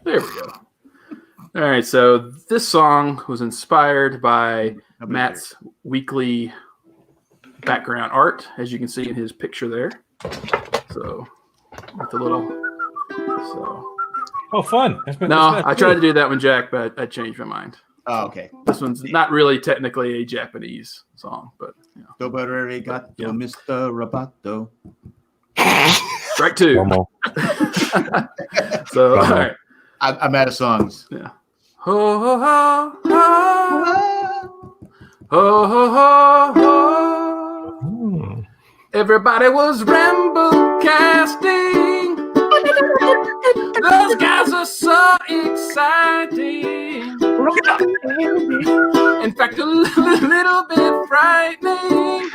There we go. All right, so this song was inspired by Matt's weekly background art, as you can see in his picture there. So, with the little. So. Oh, fun! I tried to do that one, Jack, but I changed my mind. Oh, okay. This one's not really technically a Japanese song, but you know. Mr. Roboto. Strike two. So, all right. I'm out of songs. Yeah. Ho ho ho ho. Ho ho ho ho. Everybody was rainbow casting. Those guys are so exciting. In fact, a little bit frightening.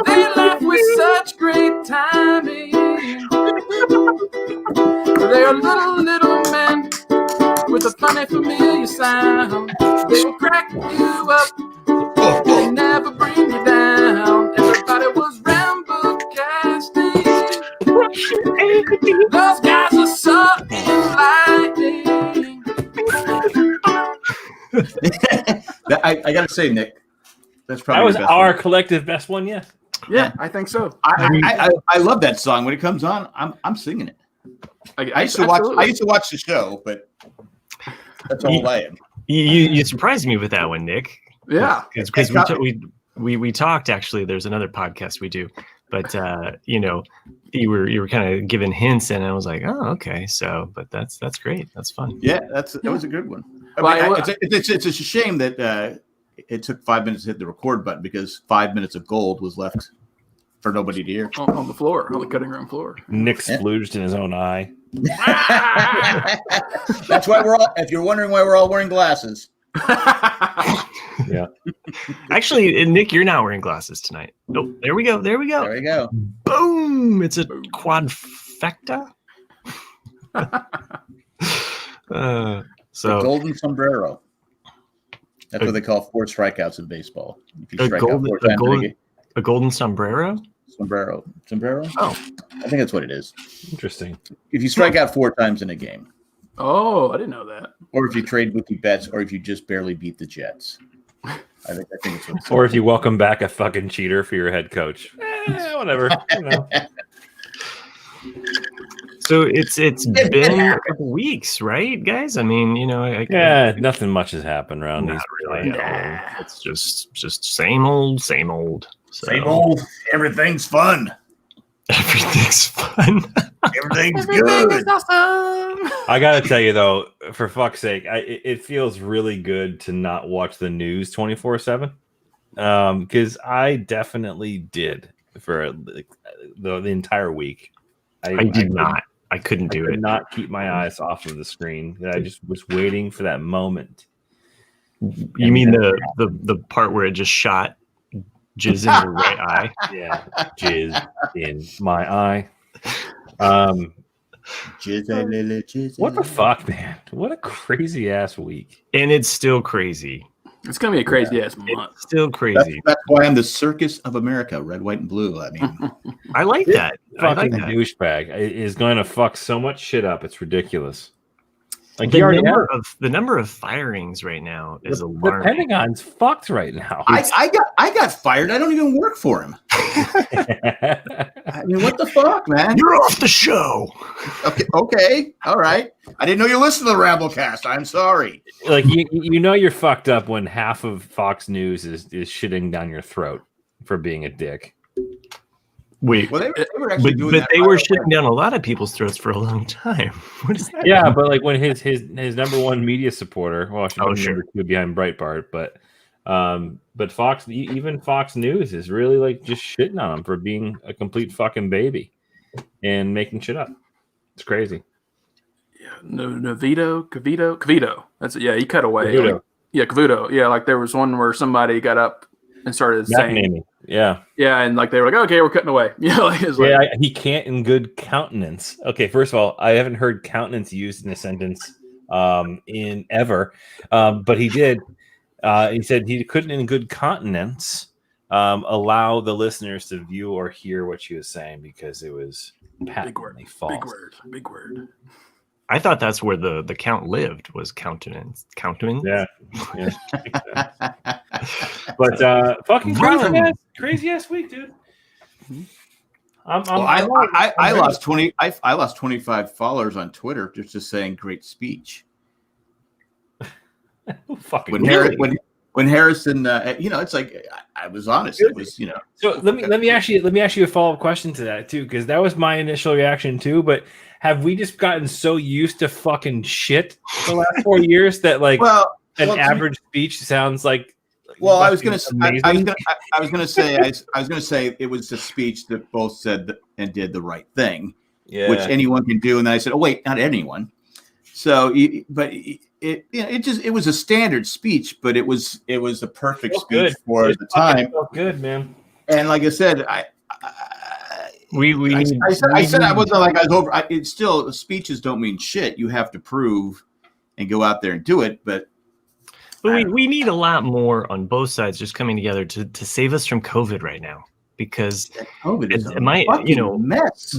They laugh with such great timing. They are little men with a funny familiar sound. They will crack you up. They never bring you down. Everybody was rainbow casting. Those guys are so enlightening. I gotta say, Nick, that was our collective best one yet. Yeah, I think so. I love that song. When it comes on, I'm singing it. I used to watch the show, but that's all I am. You surprised me with that one, Nick. Yeah, because we talked. Actually, there's another podcast we do, but you were kind of giving hints, and I was like, oh, okay. So, but that's great. That's fun. Yeah, that was a good one. It's a shame that it took 5 minutes to hit the record button because 5 minutes of gold was left for nobody to hear on the floor, on the cutting room floor. Nick splooged in his own eye. That's why we're all. If you're wondering why we're all wearing glasses. Yeah. Actually, Nick, you're not wearing glasses tonight. Nope. There we go. Boom! It's a quadfecta. So golden sombrero. That's what they call 4 strikeouts in baseball. If you strike out 4 times a golden sombrero? Sombrero? Oh. I think that's what it is. Interesting. If you strike out 4 times in a game. Oh, I didn't know that. Or if you trade Mookie Betts, or if you just barely beat the Jets. I think it's what. Or if you welcome back a fucking cheater for your head coach. Whatever. So it's been a couple weeks, right, guys? I mean, nothing much has happened around these. Really. It's just same old. So. Same old. Everything's fun. Everything's fun. Everything's good. Awesome. I gotta tell you though, for fuck's sake, it feels really good to not watch the news 24/7. Because I definitely did for the entire week. I did not. I couldn't do it. Not keep my eyes off of the screen. I just was waiting for that moment. You mean the part where it just shot jizz in your right eye? Yeah, jizz in my eye. Jizz. What the fuck, man? What a crazy ass week. And it's still crazy. It's gonna be a crazy ass month. It's still crazy. That's why I'm the circus of America, red, white, and blue. I mean, I like that. Fucking douchebag is going to fuck so much shit up. It's ridiculous. Like the number of firings right now is alarming. The Pentagon's fucked right now. I got fired. I don't even work for him. I mean, what the fuck, man? You're off the show. Okay, all right. I didn't know you listened to the Ramblecast. I'm sorry. Like you're fucked up when half of Fox News is shitting down your throat for being a dick. Wait, well, they were actually doing that. They were shitting down a lot of people's throats for a long time. What is that? Yeah, but like when his number one media supporter, well, number 2 behind Breitbart, but Fox, even Fox News is really like just shitting on him for being a complete fucking baby and making shit up. It's crazy. Yeah, Cavito. That's it. Yeah, he cut away. Cavuto. Like, yeah, Cavuto. Yeah, like there was one where somebody got up and started saying, yeah, and like they were like, okay, we're cutting away. He can't in good countenance. Okay, first of all, I haven't heard countenance used in a sentence in ever, but he did. He said he couldn't in good countenance allow the listeners to view or hear what she was saying because it was patently false. Big word. I thought that's where the count lived, was countenance. Yeah. But fucking crazy ass week, dude. I lost 20. I lost 25 followers on Twitter just saying great speech. When Harrison, it's like I was honest. It was, So let me ask you a follow-up question to that too, because that was my initial reaction too. But have we just gotten so used to fucking shit the last 4 years that average speech sounds like? Well, I was gonna say it was a speech that both said and did the right thing, which anyone can do. And then I said, oh wait, not anyone. So, it was a standard speech, but it was a perfect speech for the time. Good, man. And like I said, I said I wasn't like I was over. It's still, speeches don't mean shit. You have to prove and go out there and do it, but we need a lot more on both sides just coming together to save us from COVID right now, because COVID is a mess.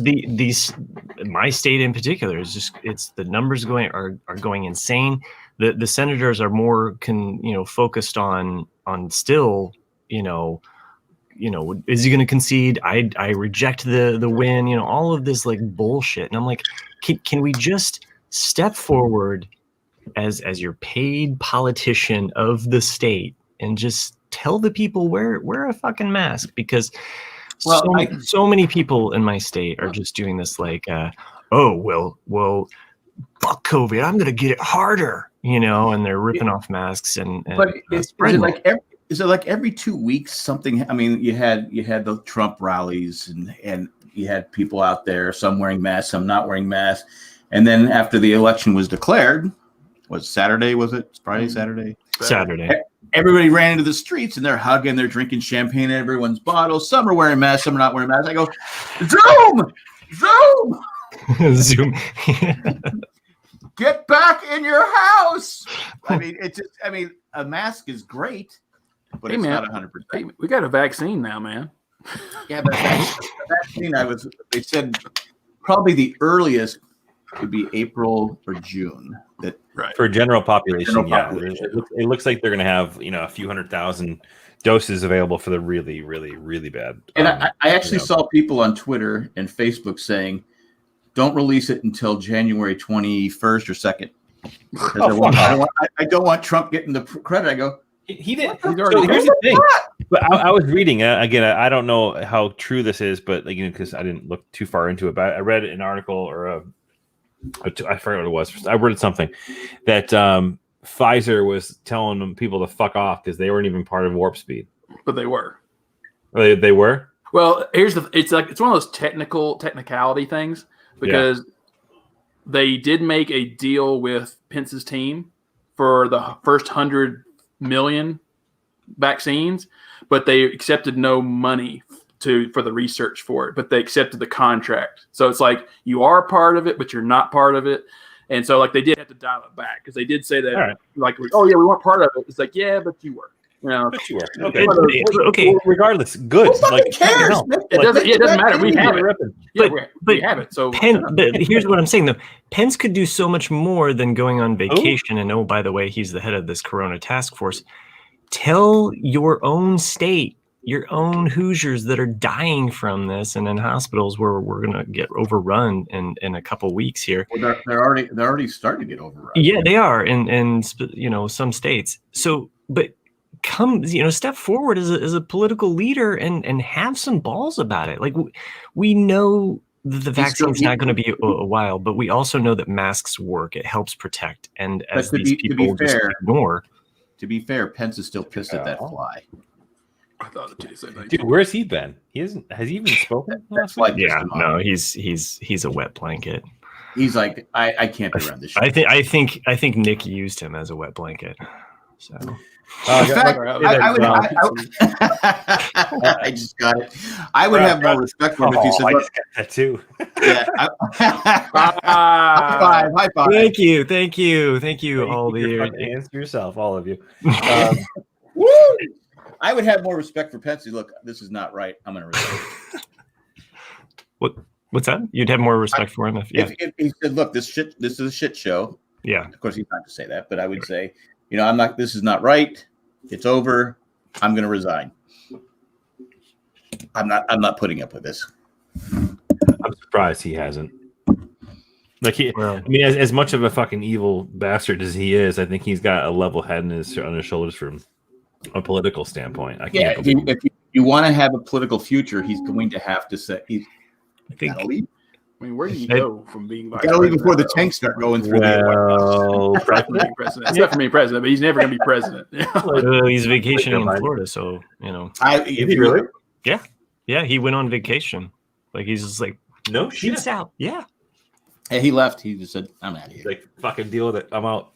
My state in particular is just, it's the numbers are going insane. The senators are more focused on still, is he going to concede? I reject the win, all of this like bullshit. And I'm like, can we just step forward as your paid politician of the state and just tell the people wear a fucking mask? Because so many people in my state are just doing this like, well, fuck COVID, I'm gonna get it harder, and they're ripping off masks and is it like every 2 weeks something? I mean, you had the Trump rallies and you had people out there, some wearing masks, some not wearing masks, and then after the election was declared, was Saturday? Was it Friday? Saturday. Everybody ran into the streets and they're hugging, they're drinking champagne in everyone's bottles. Some are wearing masks, some are not wearing masks. I go, Zoom. Get back in your house. I mean, a mask is great, but it's not 100%. Hey, we got a vaccine now, man. Yeah, but the vaccine, they said probably the earliest could be April or June. For general population, it looks like they're going to have a few 100,000 doses available for the really, really, really bad. And I actually saw people on Twitter and Facebook saying, "Don't release it until January 21st or 2nd." I don't want Trump getting the credit. I go, he did. So here's the thing. But I was reading again. I don't know how true this is, but because I didn't look too far into it. But I read an article or I forgot what it was. I read something that Pfizer was telling people to fuck off because they weren't even part of Warp Speed. But they were. They were. Well, it's one of those technicality things, because they did make a deal with Pence's team for the first 100 million vaccines, but they accepted no money for the research for it, but they accepted the contract. So it's like you are a part of it, but you're not part of it. And so like they did have to dial it back, because they did say that like, oh yeah, we weren't part of it. It's like, yeah, but you were. But you were. Okay. Well, regardless, good. Like, cares? It doesn't matter. We have it. We have it. So but here's what I'm saying though. Pence could do so much more than going on vacation. And by the way, he's the head of this Corona task force. Tell your own state, your own Hoosiers that are dying from this and in hospitals where we're going to get overrun in a couple weeks here. Well, they're already starting to get overrun. Yeah, they are in some states. So, but come, step forward as a political leader and have some balls about it. Like we know the vaccine's not going to be a while, but we also know that masks work. It helps protect. And as these people just ignore. To be fair, Pence is still pissed at that fly. I thought the same thing. Dude, where's he been? Has he even spoken? No, he's a wet blanket. He's like, I can't be around this shit. I think Nick used him as a wet blanket. So I just got it. I would have more respect for him if he said, I just got that too. High five. Thank you. All the hands for yourself, all of you. Woo! I would have more respect for Pence. Look, this is not right. I'm going to resign. What? What's that? You'd have more respect for him if he said, "Look, this is a shit show." Yeah. Of course, he's not to say that, but I would say, I'm not. This is not right. It's over. I'm going to resign. I'm not putting up with this. I'm surprised he hasn't. Like as much of a fucking evil bastard as he is, I think he's got a level head on his shoulders from a political standpoint. If you want to have a political future, he's going to have to say he's got to leave. I mean, where do you go from being vice president? Got to leave before the though? tanks start going through president. It's not for being president, but he's never going to be president. He's vacationing in Florida, so If you really? Yeah, he went on vacation. Like he's just like, no shit. Peace out. Yeah. And he left. He just said, "I'm out of here." Like, fucking deal with it. I'm out.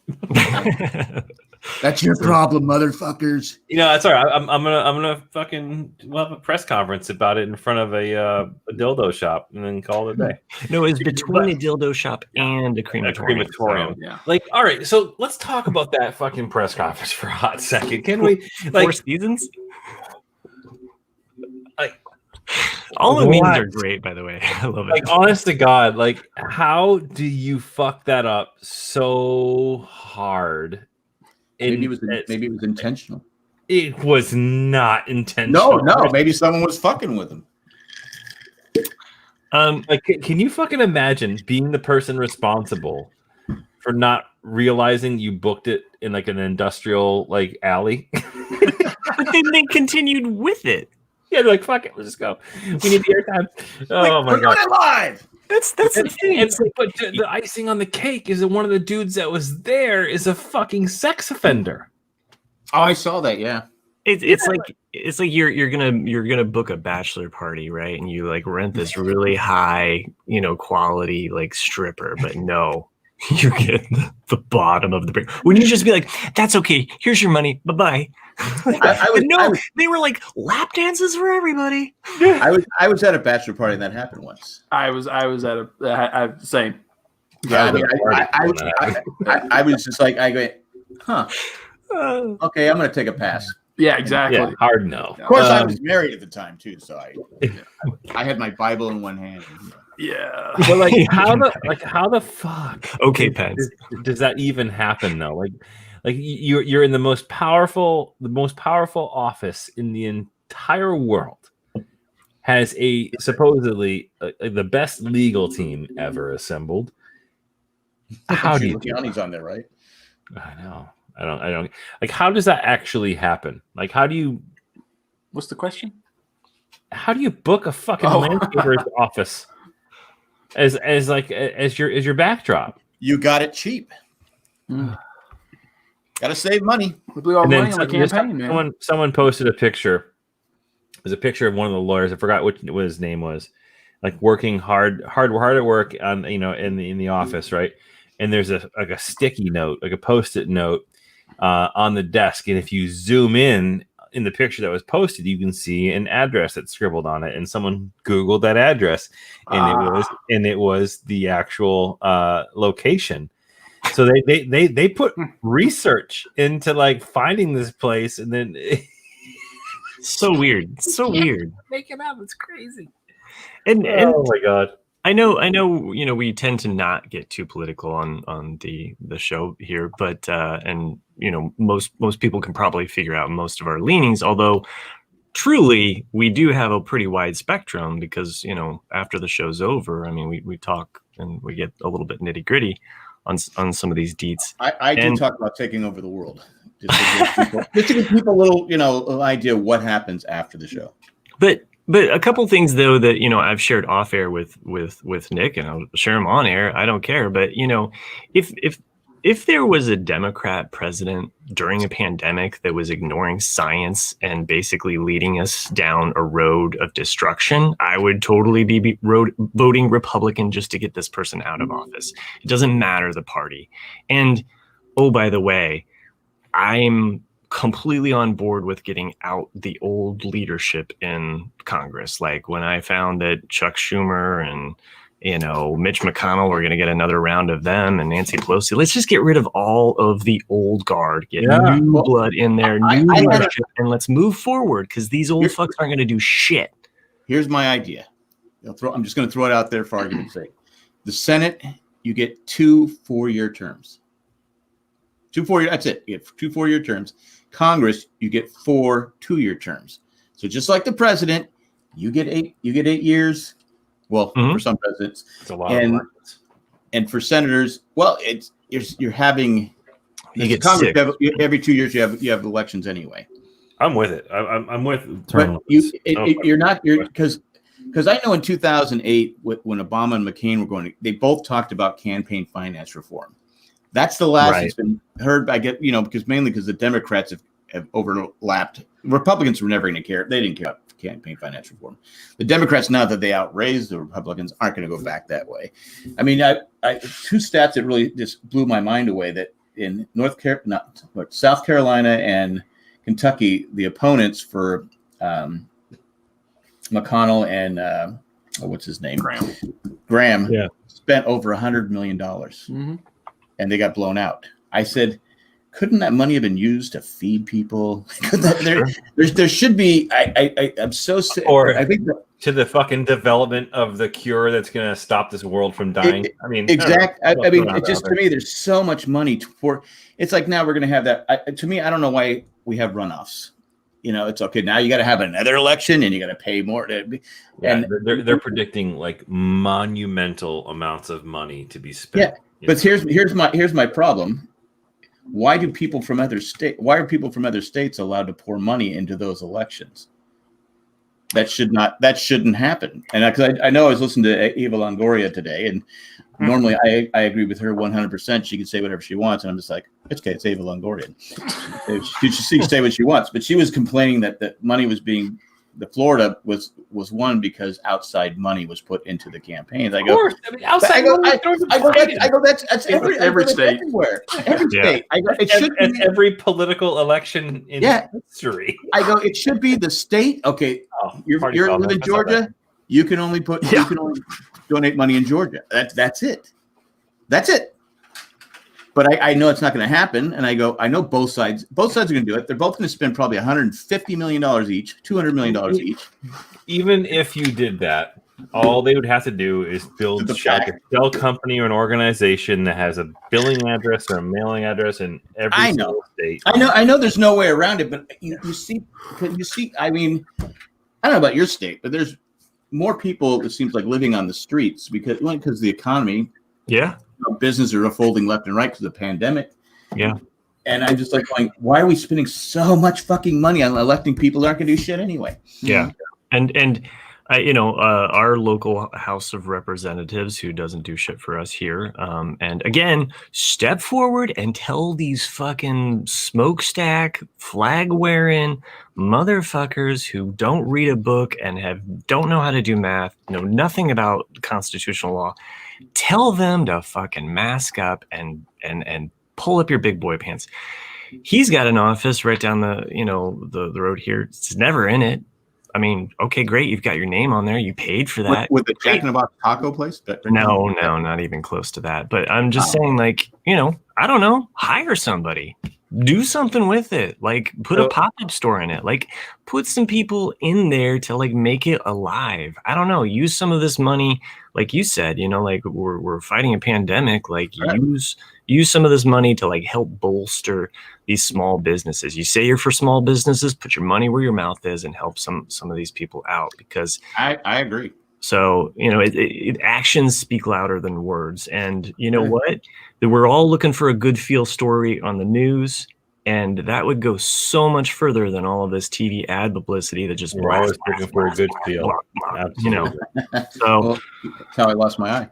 That's your problem, motherfuckers. That's all right. I'm gonna fucking have a press conference about it in front of a dildo shop and then call it a day. No, it's between a dildo shop and a crematorium. So, like, all right. So let's talk about that fucking press conference for a hot second. Can we? Like, 4 seasons. All the memes are great, by the way. I love it. Like, honest to God, like, how do you fuck that up so hard? Maybe it was intentional. It was not intentional. No. Maybe someone was fucking with him. Like, can you fucking imagine being the person responsible for not realizing you booked it in like an industrial like alley? But then they continued with it. Yeah, they're like, fuck it, let's just go. We need the airtime. Oh my god, we're live. That's the thing. It's like, but the icing on the cake is that one of the dudes that was there is a fucking sex offender. Oh, I saw that. Yeah, it's like you're gonna book a bachelor party, right? And you like rent this really high, quality like stripper, but no, you get the bottom of the brick. Wouldn't you just be like, "That's okay. Here's your money. Bye bye." They were like lap dances for everybody. I was at a bachelor party and that happened once. I was at a same. Yeah, I was just like, I go, huh? Okay, I'm gonna take a pass. Yeah, exactly. Yeah, hard no. Of course, I was married at the time too, so I had my Bible in one hand. Yeah, but like, how the fuck? Okay, Pence. Does that even happen though? Like you're in the most powerful office in the entire world, has a supposedly the best legal team ever assembled. How do you? Giuliani's on there, right? I know. I don't. Like, how does that actually happen? Like, how do you? What's the question? How do you book a fucking landscaper's office as your backdrop? You got it cheap. Got to save money. We blew all the money on the campaign, man. Someone posted a picture. There's a picture of one of the lawyers. I forgot what his name was. Like working hard at work on in the office, right? And there's a sticky note, like a post-it note on the desk. And if you zoom in the picture that was posted, you can see an address that's scribbled on it. And someone Googled that address, and it was the actual location. So they put research into like finding this place, and then so weird. Make it up. It's crazy. And oh my god. I know. We tend to not get too political on the show here, but most people can probably figure out most of our leanings. Although, truly, we do have a pretty wide spectrum because after the show's over, I mean, we talk and we get a little bit nitty gritty on some of these deets. I do talk about taking over the world, just to give people a little idea of what happens after the show. But a couple things though that I've shared off air with Nick, and I'll share them on air. I don't care, but if there was a Democrat president during a pandemic that was ignoring science and basically leading us down a road of destruction, I would totally be voting Republican just to get this person out of office. It doesn't matter the party. And oh, by the way, I'm completely on board with getting out the old leadership in Congress. Like when I found that Chuck Schumer and Mitch McConnell were going to get another round of them, and Nancy Pelosi. Let's just get rid of all of the old guard, get new blood in there, new leadership, and let's move forward because these old fucks aren't going to do shit. Here's my idea. I'm just going to throw it out there for argument's sake. The Senate, you get 2 4-year terms. 2 4-year. That's it. You get 2 4-year terms. Congress, you get 4 2-year terms. So just like the president, you get 8. You get 8 years. Well, for some presidents, it's a lot of elections. And for senators, well, you're having. You get Congress, every 2 years you have elections anyway. I'm with it. I'm with. But you're not because I know in 2008 when Obama and McCain were going, they both talked about campaign finance reform. That's the last that's been heard. Because mainly because the Democrats have overlapped. Republicans were never going to care. They didn't care about campaign finance reform. The Democrats, now that they outraised the Republicans, aren't going to go back that way. I mean, I 2 stats that really just blew my mind away. That in South Carolina and Kentucky, the opponents for McConnell and what's his name? Graham spent over $100 million, and they got blown out. I said, couldn't that money have been used to feed people? There should be. I'm so sick. Or I think to the fucking development of the cure that's going to stop this world from dying. Exactly. I mean, it just to me, there's so much money for. It's like now we're going to have that. To me, I don't know why we have runoffs. It's okay. Now you got to have another election, and you got to pay more. And they're predicting like monumental amounts of money to be spent. Yeah, but here's my problem. Why are people from other states allowed to pour money into those elections? That shouldn't happen. And because I know I was listening to Eva Longoria today, and normally I agree with her 100%. She can say whatever she wants, and I'm just like, it's okay, it's Eva Longoria. She can say what she wants, but she was complaining that the money was being. The Florida was won because outside money was put into the campaigns. I go, outside money. I go. That's every state. Everywhere. Every state. I go. It should be every political election in history. I go. It should be the state. Okay, you're in Georgia. You can only donate money in Georgia. That's it. That's it. But I know it's not going to happen, and I go. I know both sides. Both sides are going to do it. They're both going to spend probably $150 million each, $200 million each. Even if you did that, all they would have to do is build a shell company or an organization that has a billing address or a mailing address in every single state. I know. There's no way around it, but you see. I mean, I don't know about your state, but there's more people. It seems like living on the streets because of the economy. Yeah. Businesses are folding left and right because of the pandemic. Yeah. And I'm just like going, why are we spending so much fucking money on electing people that aren't going to do shit anyway? Yeah. And our local House of Representatives, who doesn't do shit for us here. And again, step forward and tell these fucking smokestack, flag wearing motherfuckers who don't read a book and don't know how to do math, know nothing about constitutional law. Tell them to fucking mask up and pull up your big boy pants. He's got an office right down the road here. It's never in it. I mean, okay, great. You've got your name on there. You paid for that. With the Jack in the Box taco place? No, not even close to that. But I'm just saying, like, I don't know, hire somebody. Do something with it. Like, put a pop-up store in it. Like, put some people in there to, like, make it alive. I don't know. Use some of this money, like you said, like, we're fighting a pandemic. Like, use some of this money to, like, help bolster these small businesses. You say you're for small businesses, put your money where your mouth is and help some of these people out, because I agree. So, actions speak louder than words. And you know what? We're all looking for a good feel story on the news. And that would go so much further than all of this TV ad publicity that just we're always looking for a good feel. So that's how I lost my eye.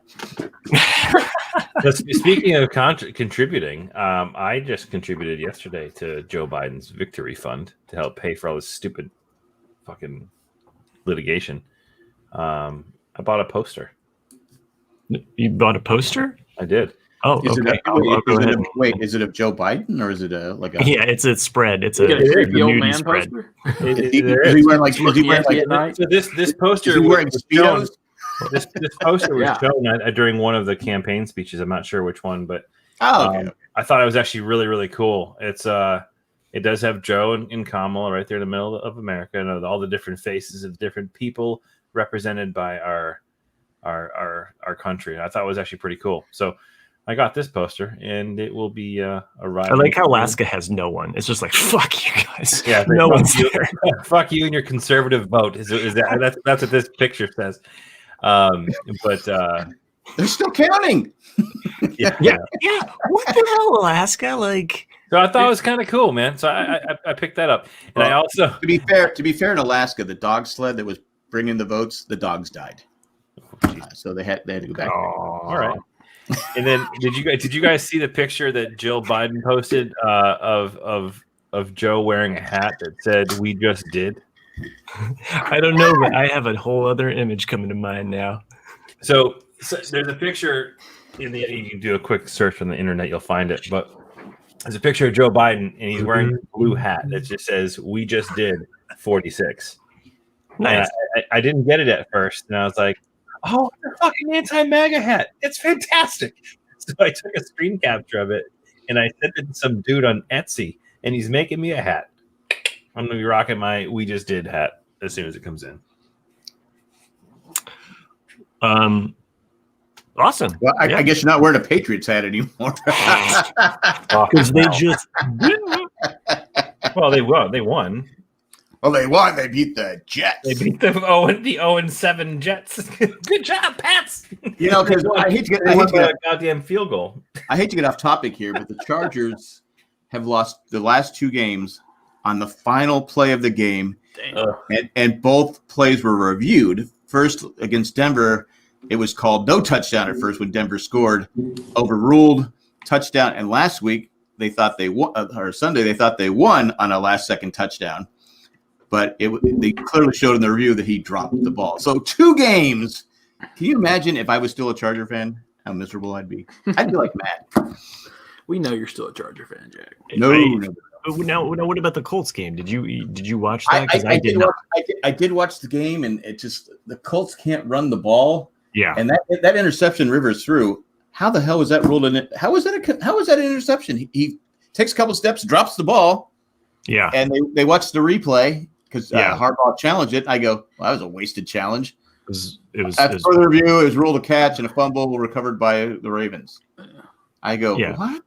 Speaking of contributing, I just contributed yesterday to Joe Biden's victory fund to help pay for all this stupid fucking litigation. I bought a poster. You bought a poster? I did. Oh, okay. Is it of Joe Biden or is it a? Yeah, it's a spread. It's a creepy old man spread. Poster. Is he wearing like? So this poster? Is he wearing Speedos? This poster was shown during one of the campaign speeches. I'm not sure which one, but I thought it was actually really, really cool. It does have Joe and Kamala right there in the middle of America, and all the different faces of different people represented by our country. And I thought it was actually pretty cool. So I got this poster, and it will be arriving. I like how Alaska has no one. It's just like, fuck you guys. Yeah, no one's there. Fuck you and your conservative vote. Is that's what this picture says. But they're still counting. Yeah. What the hell, Alaska? Like, so I thought it was kind of cool, man. So I picked that up, and I also to be fair in Alaska, the dog sled that was bringing the votes, the dogs died, so they had to go back. All right. And then did you guys see the picture that Jill Biden posted of Joe wearing a hat that said "We just did"? I don't know, but I have a whole other image coming to mind now. So there's a picture you can do a quick search on the internet, you'll find it. But there's a picture of Joe Biden, and he's wearing a blue hat that just says "We just did 46." Nice. And I didn't get it at first, and I was like, "Oh, the fucking anti-MAGA hat! It's fantastic!" So I took a screen capture of it, and I sent it to some dude on Etsy, and he's making me a hat. I'm gonna be rocking my "We just did" hat as soon as it comes in. Awesome. Well, I guess you're not wearing a Patriots hat anymore. Because they just didn't. Well, they won. Well, they won. They beat the Jets. They beat the 0-7 Jets. Good job, Pats. You know, because I hate to get a goddamn field goal. I hate to get off topic here, but the Chargers have lost the last two games on the final play of the game, and both plays were reviewed. First against Denver, it was called no touchdown at first when Denver scored, overruled touchdown, and last week they thought they won, or Sunday they thought they won on a last-second touchdown. But they clearly showed in the review that he dropped the ball. So 2 games. Can you imagine if I was still a Charger fan, how miserable I'd be? I'd be like Matt. We know you're still a Charger fan, Jack. No. Now, what about the Colts game? Did you watch that? Because I did not. I did watch the game, and it just the Colts can't run the ball. Yeah. And that interception Rivers threw. How the hell was that ruled in? How was that an interception? He takes a couple steps, drops the ball. Yeah. And they watched the replay. Because Harbaugh challenged it. I go, well, that was a wasted challenge. It was further review, it was ruled a catch and a fumble recovered by the Ravens. I go, what?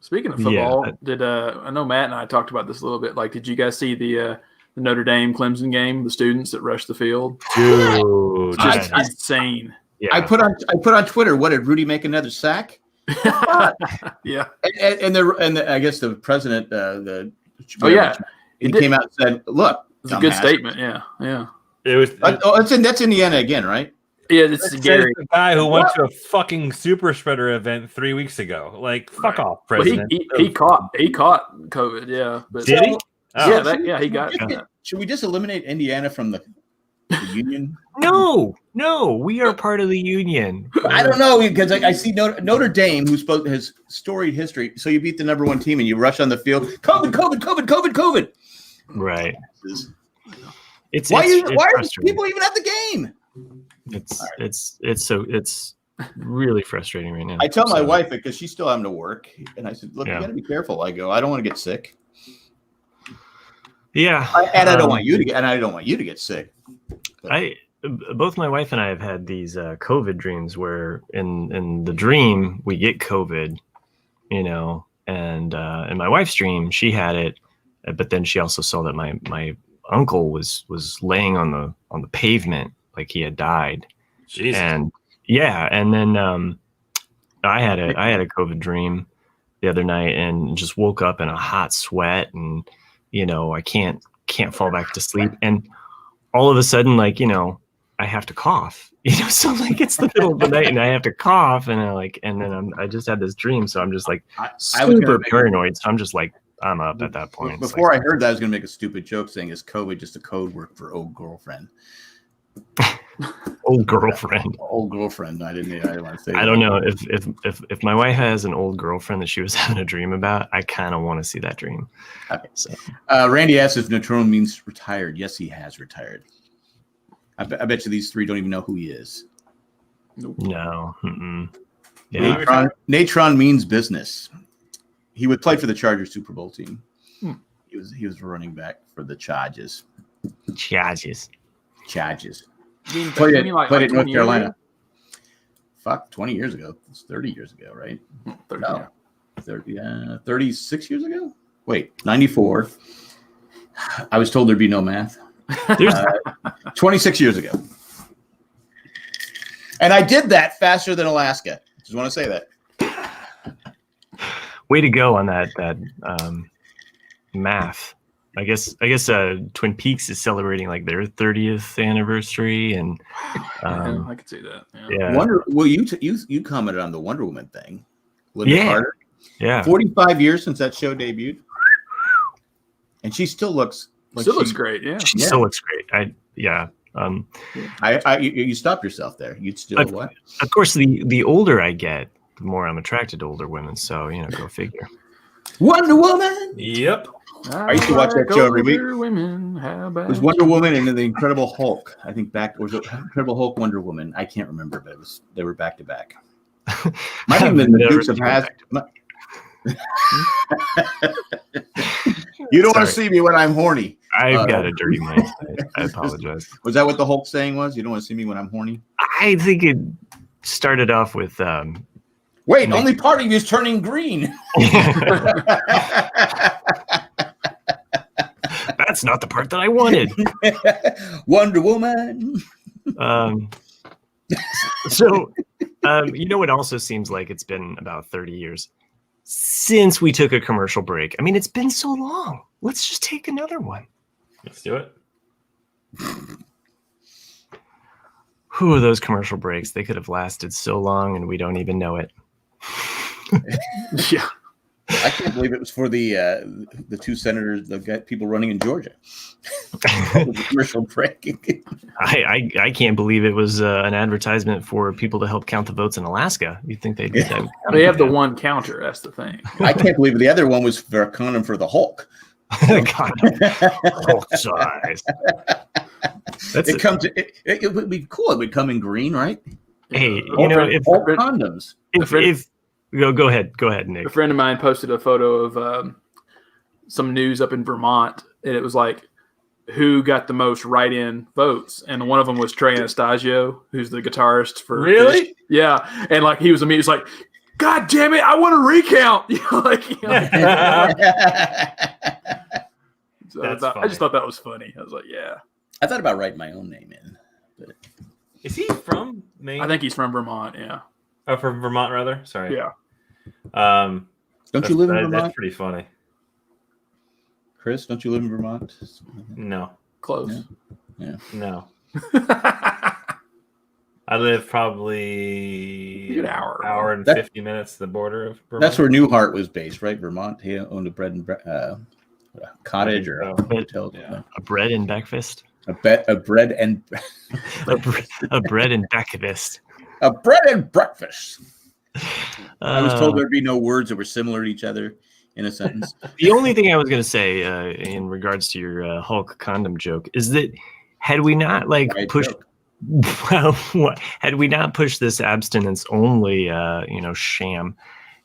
Speaking of football, I know Matt and I talked about this a little bit. Like, did you guys see the Notre Dame Clemson game? The students that rushed the field, dude, just insane. Yeah. I put on Twitter. What did Rudy make another sack? Yeah, and I guess the president, He did. came out and said, "Look, it's a good statement." Yeah. It was. That's Indiana again, right? Yeah, it's Gary, the guy who went to a fucking super spreader event 3 weeks ago. Like, fuck off, president. Well, he caught COVID. Yeah, but did he? Oh. He got it. Should we just eliminate Indiana from the union? No, we are part of the union. I don't know, because I see Notre Dame, has storied history. So you beat the number 1 team and you rush on the field. COVID. Right. Why are people even at the game? It's really frustrating right now. I tell my wife it because she's still having to work, and I said, "Look, you got to be careful." I go, "I don't want to get sick." Yeah, and I don't want you to get sick. But both my wife and I have had these COVID dreams where in the dream we get COVID, and in my wife's dream she had it, but then she also saw that my uncle was laying on the pavement like he had died. Jesus. And then I had a COVID dream the other night and just woke up in a hot sweat, and I can't fall back to sleep, and all of a sudden, I have to cough, so it's the middle of the night and I have to cough, and I just had this dream, so I'm just super paranoid. So I'm just I'm up at that point. Before I heard that, I was going to make a stupid joke saying, "Is COVID just a code word for old girlfriend?" Old girlfriend. Old girlfriend. I didn't want to say. I don't know if my wife has an old girlfriend that she was having a dream about. I kind of want to see that dream. Okay. So, Randy asks if Neutron means retired. Yes, he has retired. I bet you these 3 don't even know who he is. Nope. No. Yeah. Natron means business. He would play for the Chargers Super Bowl team. He was running back for the Chargers. Charges. You Played mean like it in North 20 years Carolina. ago? Fuck, 20 years ago. It's 30 years ago, right? 30, No. 36 years ago? Wait, 94. I was told there'd be no math. 26 years ago. And I did that faster than Alaska. Just want to say that. Way to go on that math. I guess Twin Peaks is celebrating like their 30th anniversary, and Yeah, I could see that. Yeah. yeah, Well, you commented on the Wonder Woman thing. Linda Yeah. Carter. yeah. 45 years since that show debuted, and she still looks like Still looks great. Yeah. She Yeah. still looks great. You stopped yourself there. You'd still what? Of course, the older I get, the more I'm attracted to older women. So go figure. Wonder Woman. Yep. I used to watch that show every week. Women, how about It was Wonder Woman and then the Incredible Hulk. I think was it Incredible Hulk, Wonder Woman. I can't remember, but they were back to back. Might have been the Never Dukes of seen Hazzard. back You don't want Sorry. to see me when I'm horny. I've got a dirty mind. I apologize. Was that what the Hulk saying was? You don't want to see me when I'm horny? I think it started off with Wait, only part of you is turning green. that's not the part that I wanted. Wonder Woman. It also seems like it's been about 30 years since we took a commercial break. I mean, it's been so long. Let's just take another one. Let's do it. Who are those commercial breaks? They could have lasted so long and we don't even know it. Yeah. I can't believe it was for the two senators, people running in Georgia. The commercial break. I can't believe it was an advertisement for people to help count the votes in Alaska. You'd think they'd Yeah. They have the one counter. That's the thing. I can't believe the other one was for a condom for the Hulk. Hulk size. It would be cool. It would come in green, right? Hey, Hulk condoms. if go ahead, Nick. A friend of mine posted a photo of some news up in Vermont, and it was like, who got the most write-in votes? And one of them was Trey Anastasio, who's the guitarist for Really? Fish. Yeah, and like he was immediately like, God damn it, I want to recount. So That's I just funny. thought that was funny. I was like, yeah. I thought about writing my own name in. But Is he from Maine? I think he's from Vermont. Yeah. Oh, from Vermont, rather. Sorry. Yeah. don't you live in That's Vermont, pretty funny. Chris? Don't you live in Vermont? No, Close. no. I live probably An hour. hour and That- 50 minutes to the border of Vermont. That's where Newhart was based, right? Vermont. He owned a bread and cottage or a hotel. Yeah. A bread and breakfast. A bread and A bread and breakfast. a bread and breakfast. I was told Uh, there'd be no words that were similar to each other in a sentence. The only thing I was going to say in regards to your Hulk condom joke is that had we not Right pushed, joke. had we not pushed this abstinence only, sham,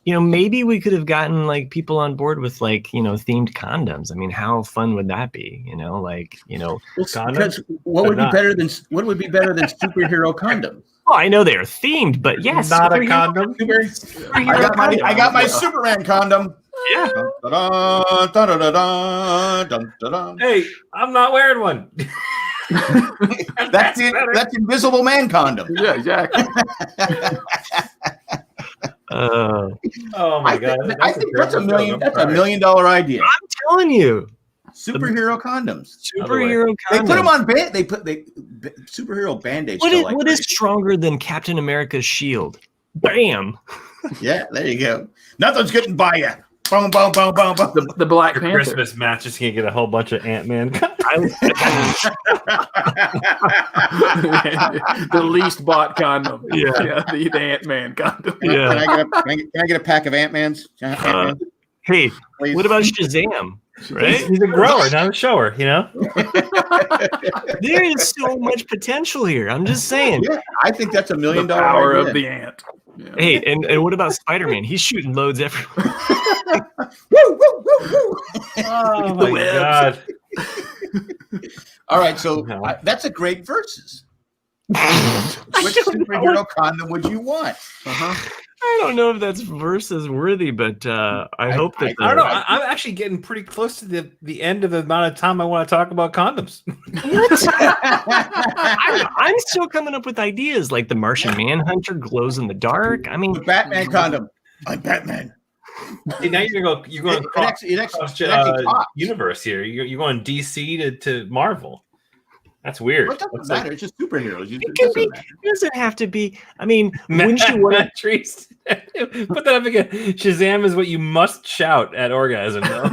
maybe we could have gotten like people on board with themed condoms. I mean, how fun would that be? Well, Condoms? because what would be better than superhero condoms? Well, I know they are themed, but yes, Not a superhero- condom. superhero I got my Yeah. Superman condom. Yeah. Dun, dun, dun, dun, dun, dun, dun, dun. Hey, I'm not wearing one. That's Invisible Man condom. Yeah, exactly. Oh my god! I think that's a million. That's a $1 $1 million idea. I'm telling you, Superhero condoms. superhero They condoms. put them on band. Superhero band-aids. What is stronger than Captain America's shield? Bam! Yeah, there you go. Nothing's getting by you. Boom, boom, boom, boom, boom. The Black Your Panther. Christmas match is gonna get a whole bunch of Ant-Man. The least bought condom. Yeah. The Ant-Man condom. Yeah. Can I get a pack of Ant-Mans? Hey, Please. what about Shazam? Right? He's a grower, not a shower. There is so much potential here. I'm just saying. Yeah, I think that's $1 The million power idea. of the ant. Yeah. Hey, and what about Spider-Man? He's shooting loads everywhere. Woo, woo, woo, woo. Oh The my webs. god! All right, so No. that's a great versus. Which superhero condom would you want? I don't know if that's versus worthy, but I hope that I don't know. I'm actually getting pretty close to the end of the amount of time I want to talk about condoms. I'm still coming up with ideas like the Martian Manhunter glows in the dark. I mean, The Batman condom. I'm Batman. See, now you're going It actually across pops. universe here. You're going DC to Marvel. That's weird. Well, it doesn't matter. It's just superheroes. it doesn't have to be. I mean, wouldn't you want Matt Trees. Put that up again. Shazam is what you must shout at orgasm. Though.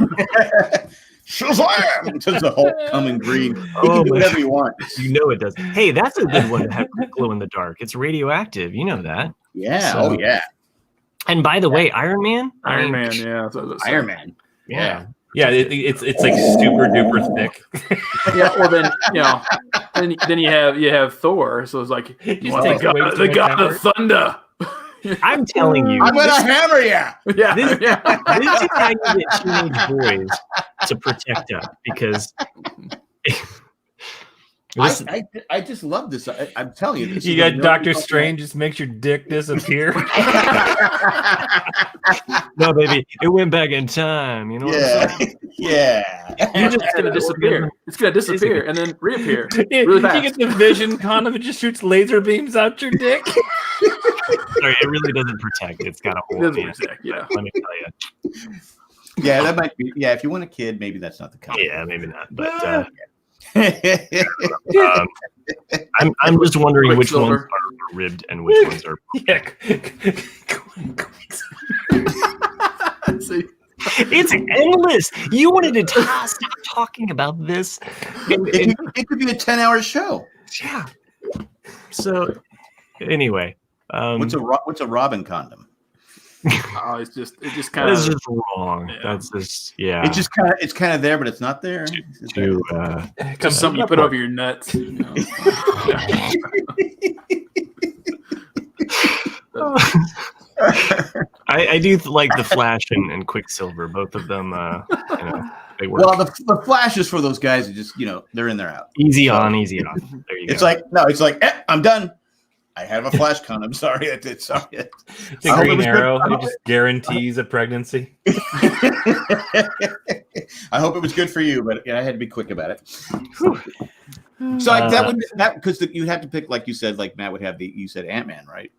Shazam! Until the Hulk coming green. He Oh can do my whatever you want. You know it does. Hey, that's a good one to have glow in the dark. It's radioactive. You know that. Yeah. So- Oh, yeah. And by the way, Iron Man. Iron Man, yeah. Iron Man. Yeah. Yeah, it's like super duper thick. Yeah, well then you have Thor, so it's like Just well, takes way too the much god of effort. thunder. I'm telling you, I'm gonna hammer you. Yeah, this, yeah. this is how you get teenage boys to protect us because. I just love this. I'm telling you, this You is got a Doctor really- Strange just makes your dick disappear. No, baby, it went back in time. You know what I'm saying? Yeah. It's gonna disappear. It's gonna disappear and then reappear. Really You fast. get the Vision condom, it just shoots laser beams out your dick. Sorry, it really doesn't protect. It's got a It hole. doesn't in it. protect, yeah. Let me tell you. Yeah, that might be. Yeah, if you want a kid, maybe that's not the kind. Yeah, maybe not. But I'm just wondering which ones Quicksilver. are ribbed and which ones are. Yeah. See, It's endless. You wanted to stop talking about this. it could be a 10-hour show. Yeah. So, anyway, What's a Robin condom? it just kind that's of just wrong. Yeah. That's just yeah. It's kind of there, but it's not there. Too, just something you put over your nuts. You know? I do like the Flash and Quicksilver. Both of them, they work. Well, the Flash is for those guys who just they're in, they're out. Easy on, easy off. There you It's go. it's like I'm done. I have a Flash condom. Sorry, sorry. The I hope it Green was good. Arrow, it just guarantees a pregnancy. I hope it was good for you, but I had to be quick about it. So that because you had to pick, like you said, like Matt would have you said Ant-Man, right?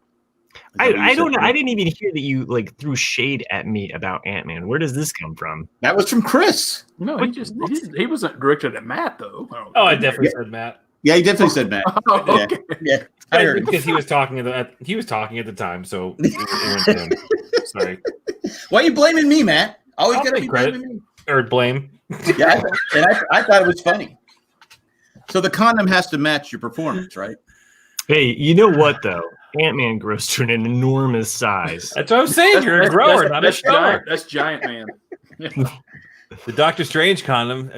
I don't know. I didn't even hear that you threw shade at me about Ant-Man. Where does this come from? That was from Chris. No, he wasn't directed at Matt though. Oh, I definitely said Matt. Yeah, he definitely said Matt. Oh, okay. Yeah, I heard him. Because he was talking at the time, so it went to him. Sorry. Why are you blaming me, Matt? Always I'll got to take be credit. blaming me. Or blame. Yeah, I thought it was funny. So the condom has to match your performance, right? Hey, you know what though? Ant-Man grows to an enormous size. That's what I'm saying. You're a grower, not a shower. That's giant man. The Doctor Strange condom,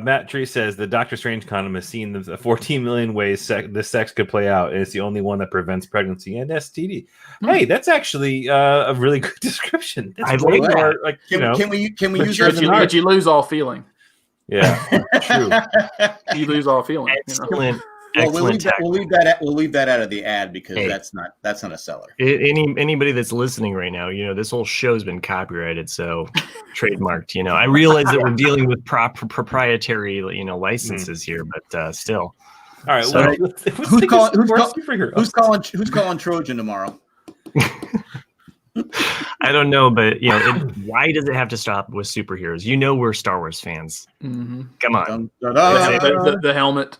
Matt Tree says the Doctor Strange condom has seen the 14 million ways this sex could play out, and it's the only one that prevents pregnancy and STD. Hey, that's actually a really good description. That's I way like more, like, Can we use mature that? than But you lose all feeling. yeah, true. You lose all feeling. Excellent, Well, excellent. we'll leave that out of the ad because Hey. that's not a seller. Anybody that's listening right now, this whole show's been copyrighted, so trademarked. I realize that we're dealing with proprietary, licenses here, but still. All right, So- Who's calling Trojan tomorrow? I don't know, but why does it have to stop with superheroes? We're Star Wars fans. Mm-hmm. Come on, Dun, dun, dun. The helmet.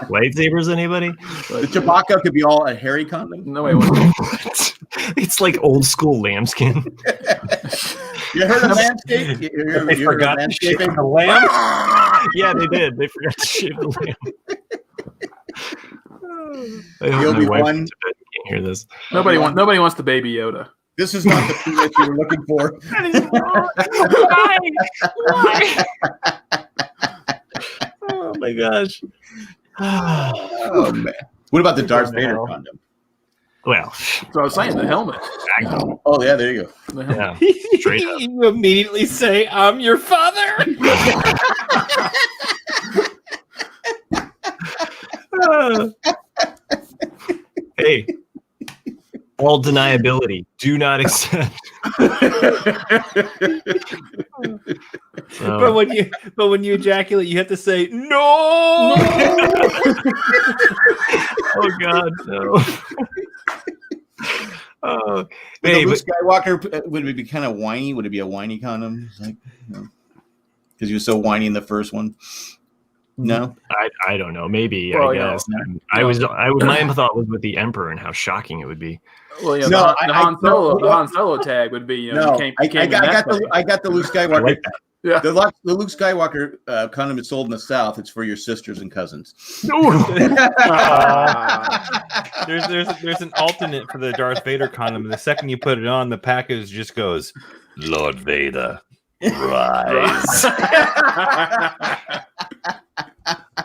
lightsabers, anybody? The Chewbacca could be all a hairy condom. No way. Won't. It's like old school lambskin. You heard of Manscaped? You They heard of forgot to shave Manscaping? the lamb. Yeah, they did. They forgot to shave the lamb. I hope my Obi-Wan. wife can't hear this. Nobody wants the baby Yoda. This is not the penis you were looking for. Why? Oh my gosh. Oh man! What about the Darth Vader condom? Well, So I was saying the helmet. Oh yeah, there you go. The helmet. yeah, straight up. You immediately say, "I'm your father." Hey, all deniability. Do not accept. But when you ejaculate, you have to say no. Oh God, no. Oh, Hey, hey, Luke but Skywalker, would it be kind of whiny? Would it be a whiny condom? Like, because he was so whiny in the first one. No, I don't know. Maybe Well, I you know, guess my thought was with the Emperor and how shocking it would be. Well, yeah, No, the Han Solo tag would be, you know, no. you I came got the Luke Skywalker. I like that. Yeah. The Luke Skywalker condom is sold in the South. It's for your sisters and cousins. There's an alternate for the Darth Vader condom. And the second you put it on, the package just goes, Lord Vader, rise.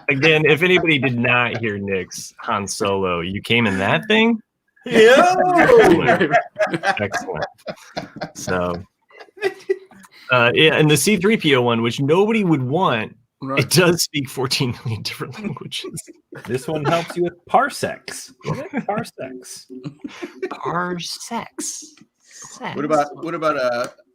Again, if anybody did not hear Nick's Han Solo, you came in that thing? Yeah. Excellent. So, yeah, and the C-3PO one, which nobody would want, it does speak 14 million different languages. This one helps you with parsecs. Parsecs. Parsecs. What about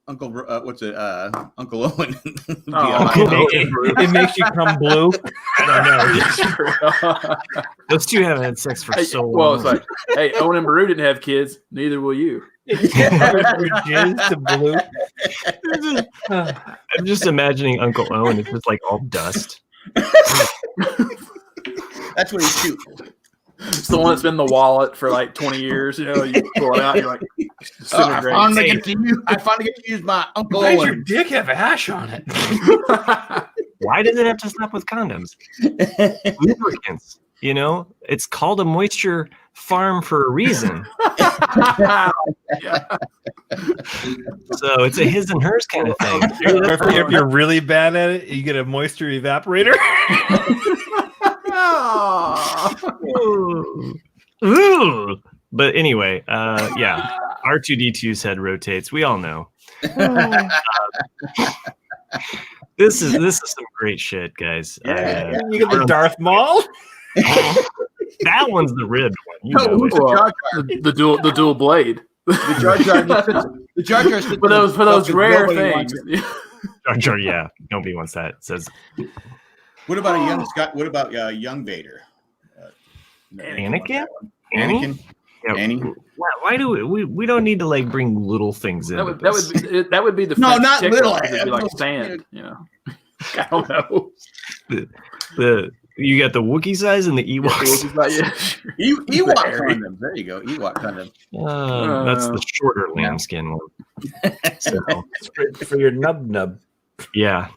Uncle? What's it? Uncle Owen. It makes you come blue. I don't know. Those two haven't had sex for so long. Well, it's like, hey, Owen and Baru didn't have kids. Neither will you. Your jizz to blue. I'm just imagining Uncle Owen. It's just like all dust. That's what he shoots. It's the one that's been in the wallet for like 20 years. You know, you pull it out, and you're like, I finally get to use my Uncle Why does your Owen. dick have ash on it? Why does it have to stop with condoms? Lubricants. You know, it's called a moisture farm for a reason. So it's a his and hers kind of thing. If you're really bad at it, you get a moisture evaporator. Ooh. But anyway, yeah, R2D2's head rotates. We all know. This is some great shit, guys. You get the Darth Maul. That one's the ribbed one. You No, know who's it. the the dual blade. The Jar Jar sits For those rare nobody things. wants it. Jar Jar, yeah, nobody wants that. It says What about a young Scott? What about young Vader? Anakin. Anakin. Yeah, Annie? why do we don't need to like bring little things in? That would be the No, French not ticker, little. because it'd be like sand, you know. I don't know. You got the Wookiee size and the Ewoks. Ewok condoms. There you go. Ewok condoms. That's the shorter lambskin one. So, for your nub. yeah.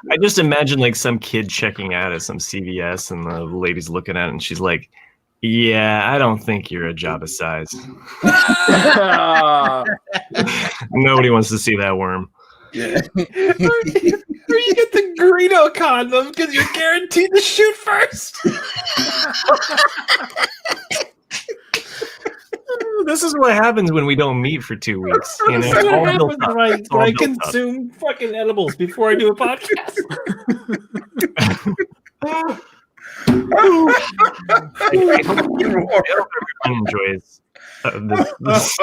I just imagine like some kid checking out at some CVS and the lady's looking at it and she's like, yeah, I don't think you're a Jabba size. Nobody wants to see that worm. Yeah. Or you get the Greedo condom because you're guaranteed to shoot first. This is what happens when we don't meet for 2 weeks. You know, This is what happens when I consume fucking edibles before I do a podcast. I hope everyone enjoys this.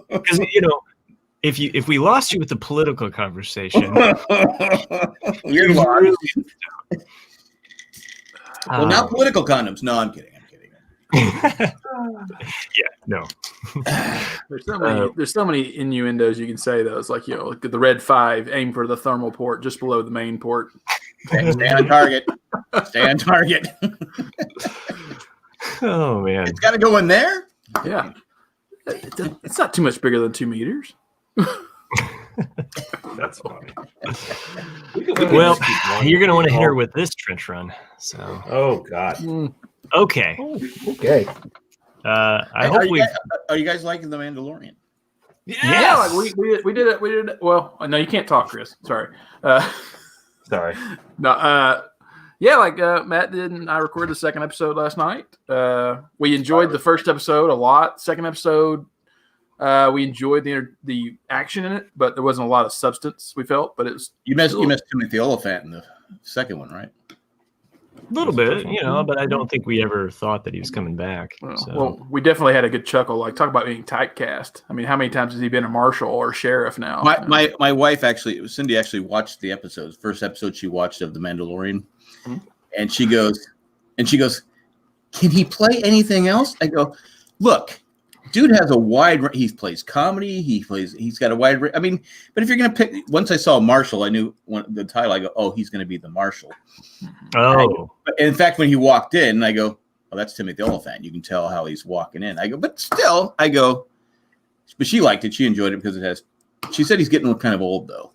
Because you know, if we lost you with the political conversation, You're lost. Well, not political condoms. No, I'm kidding. Yeah, no. There's so many innuendos you can say though. It's like, you know, like the red 5, aim for the thermal port just below the main port. Stay on target. Stay on target. Oh man, It's got to go in there. Yeah, it's not too much bigger than 2 meters. That's funny. Well, you're gonna want to hit her with this trench run. So, oh god. Okay. Okay. I hope we. Are you guys liking The Mandalorian? Yeah, like we did it. We did it. Well, no, you can't talk, Chris. Sorry. Sorry. No. Yeah, like Matt did, and I recorded the second episode last night. We enjoyed the first episode a lot. Second episode, we enjoyed the action in it, but there wasn't a lot of substance. We felt, but it was You missed Timothy Oliphant second one, right? A little bit, but I don't think we ever thought that he was coming back. Well, we definitely had a good chuckle. Like, talk about being typecast. I mean, how many times has he been a marshal or sheriff now? My wife Cindy actually watched the episodes. First episode she watched of The Mandalorian, and she goes, "Can he play anything else?" I go, "Look, dude has a wide. He plays comedy. He's got a wide. I mean, but if you're gonna pick, once I saw Marshall, I knew the title. I go, oh, he's gonna be the Marshal. Oh, and in fact, when he walked in, I go, oh, that's Timothy Oliphant. You can tell how he's walking in. I go, but still, but she liked it. She enjoyed it because it has. She said he's getting kind of old though.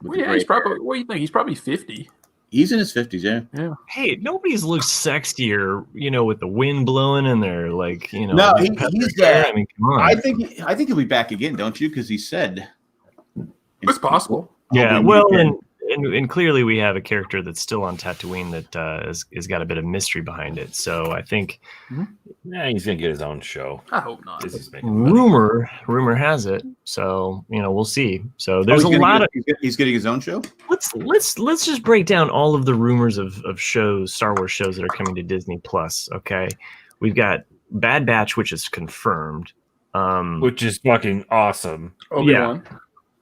Well, yeah, he's probably. What do you think? He's probably 50. He's in his 50s, yeah. Hey, nobody's looked sexier, with the wind blowing and they're like, No, he's I mean, come on. I think he'll be back again, don't you? Because he said It's possible. Yeah, well, and clearly we have a character that's still on Tatooine that has got a bit of mystery behind it. So I think he's gonna get his own show. I hope not. Rumor has it. So we'll see. So there's he's getting his own show. Let's just break down all of the rumors of shows, Star Wars shows that are coming to Disney Plus. Okay, we've got Bad Batch, which is confirmed, which is fucking awesome.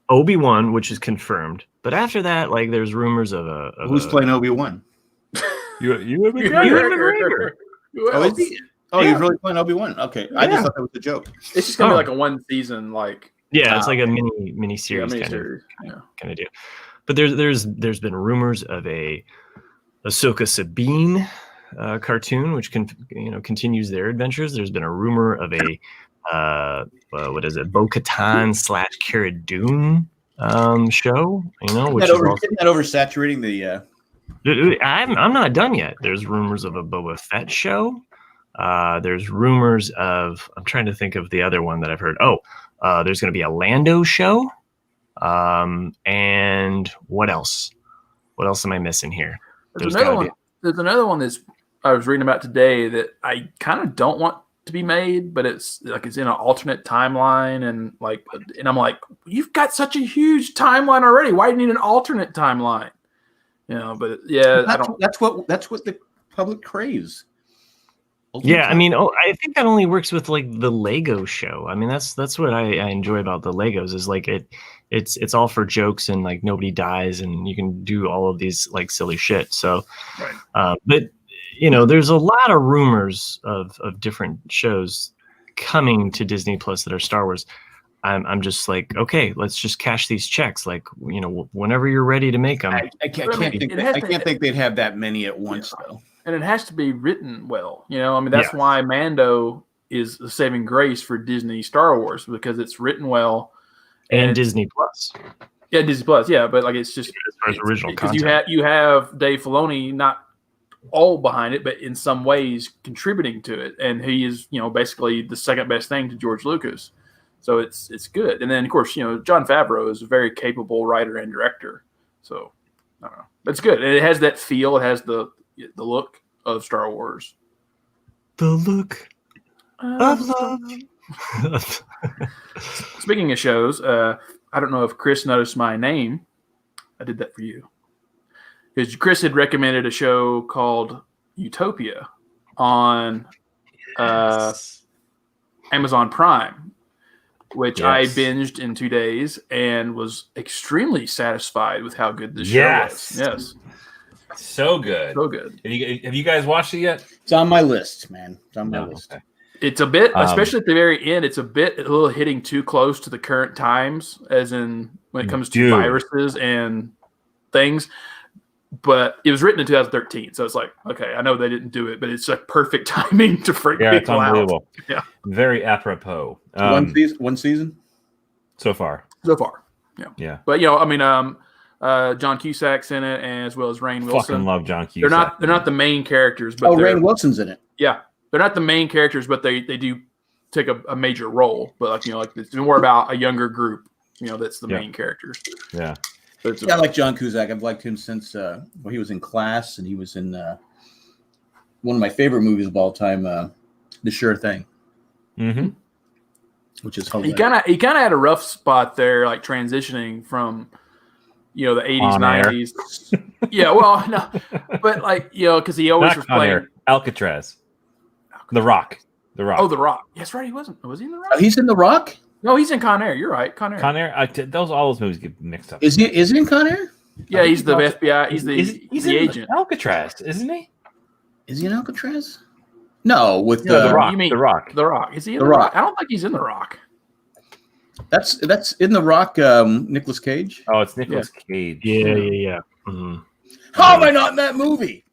Obi-Wan, which is confirmed. But after that, like, there's rumors of who's playing Obi-Wan? You McGregor. He's really playing Obi-Wan. Okay, I just thought that was a joke. It's just gonna be like a one season, like it's like a mini series kind of deal. But there's been rumors of a Ahsoka Sabine cartoon, which continues their adventures. There's been a rumor of a Bo-Katan / Cara Dune show, which isn't that oversaturating the I'm not done yet. There's rumors of a Boba Fett show. There's rumors of, I'm trying to think of the other one that I've heard. There's going to be a Lando show. And what else? What else am I missing here? There's another one that's I was reading about today that I kind of don't want to be made, but it's in an alternate timeline, and I'm like, you've got such a huge timeline already. Why do you need an alternate timeline? But yeah, that's what the public craves. Yeah, I mean, I think that only works with like the Lego show. I mean, that's what I enjoy about the Legos is like it's all for jokes and like nobody dies and you can do all of these like silly shit. So, right. But there's a lot of rumors of different shows coming to Disney Plus that are Star Wars. I'm just like, okay, let's just cash these checks. Like, whenever you're ready to make them. I can't think they'd have that many at once though. And it has to be written well. That's why Mando is the saving grace for Disney Star Wars, because it's written well. And Disney Plus. Yeah, Disney Plus. Yeah, but like it's just as far as original because content. you have Dave Filoni not all behind it, but in some ways contributing to it, and he is basically the second best thing to George Lucas. So it's good. And then of course Jon Favreau is a very capable writer and director. So I don't know, it's good. And it has that feel. It has the look of Star Wars. The look of love. Speaking of shows, I don't know if Chris noticed my name. I did that for you. Because Chris had recommended a show called Utopia on Amazon Prime, which I binged in 2 days and was extremely satisfied with how good this show was. Yes. So good. So good. Have you guys watched it yet? It's on my list, man. It's on my list. Okay. It's a bit, especially at the very end, it's a little hitting too close to the current times, as in when it comes to viruses and things. But it was written in 2013, so it's like, okay, I know they didn't do it, but it's like perfect timing to freak people it's unbelievable. out. Yeah, very apropos. One season so far. Yeah. But John Cusack's in it, and as well as Rainn Wilson. Fucking love John Cusack. They're not the main characters, but Rainn Wilson's in it. Yeah, they're not the main characters, but they do take a major role. But it's more about a younger group. That's the main characters. Yeah. I like John Cusack. I've liked him since he was in Class, and he was in one of my favorite movies of all time, The Sure Thing. Mm-hmm. Which is hilarious. He kind of had a rough spot there, like transitioning from the 80s, Con Air. 90s. Yeah, well, no, but like because he always Not was Con playing Air, Alcatraz, The Rock. Oh, The Rock. Yes, right. He wasn't. Was he in The Rock? Oh, he's in The Rock. No, he's in Con Air. You're right, Con Air. Con Air. All those movies get mixed up. Is he in Con Air? Yeah, he's the FBI. He's He's the in agent. Alcatraz, isn't he? Is he in Alcatraz? No, with The Rock. You mean The Rock. The Rock? Is he in The The Rock? Rock. I don't think he's in The Rock. That's in The Rock. Nicolas Cage. Oh, it's Nicolas Cage. Yeah. Mhm. How am I not in that movie?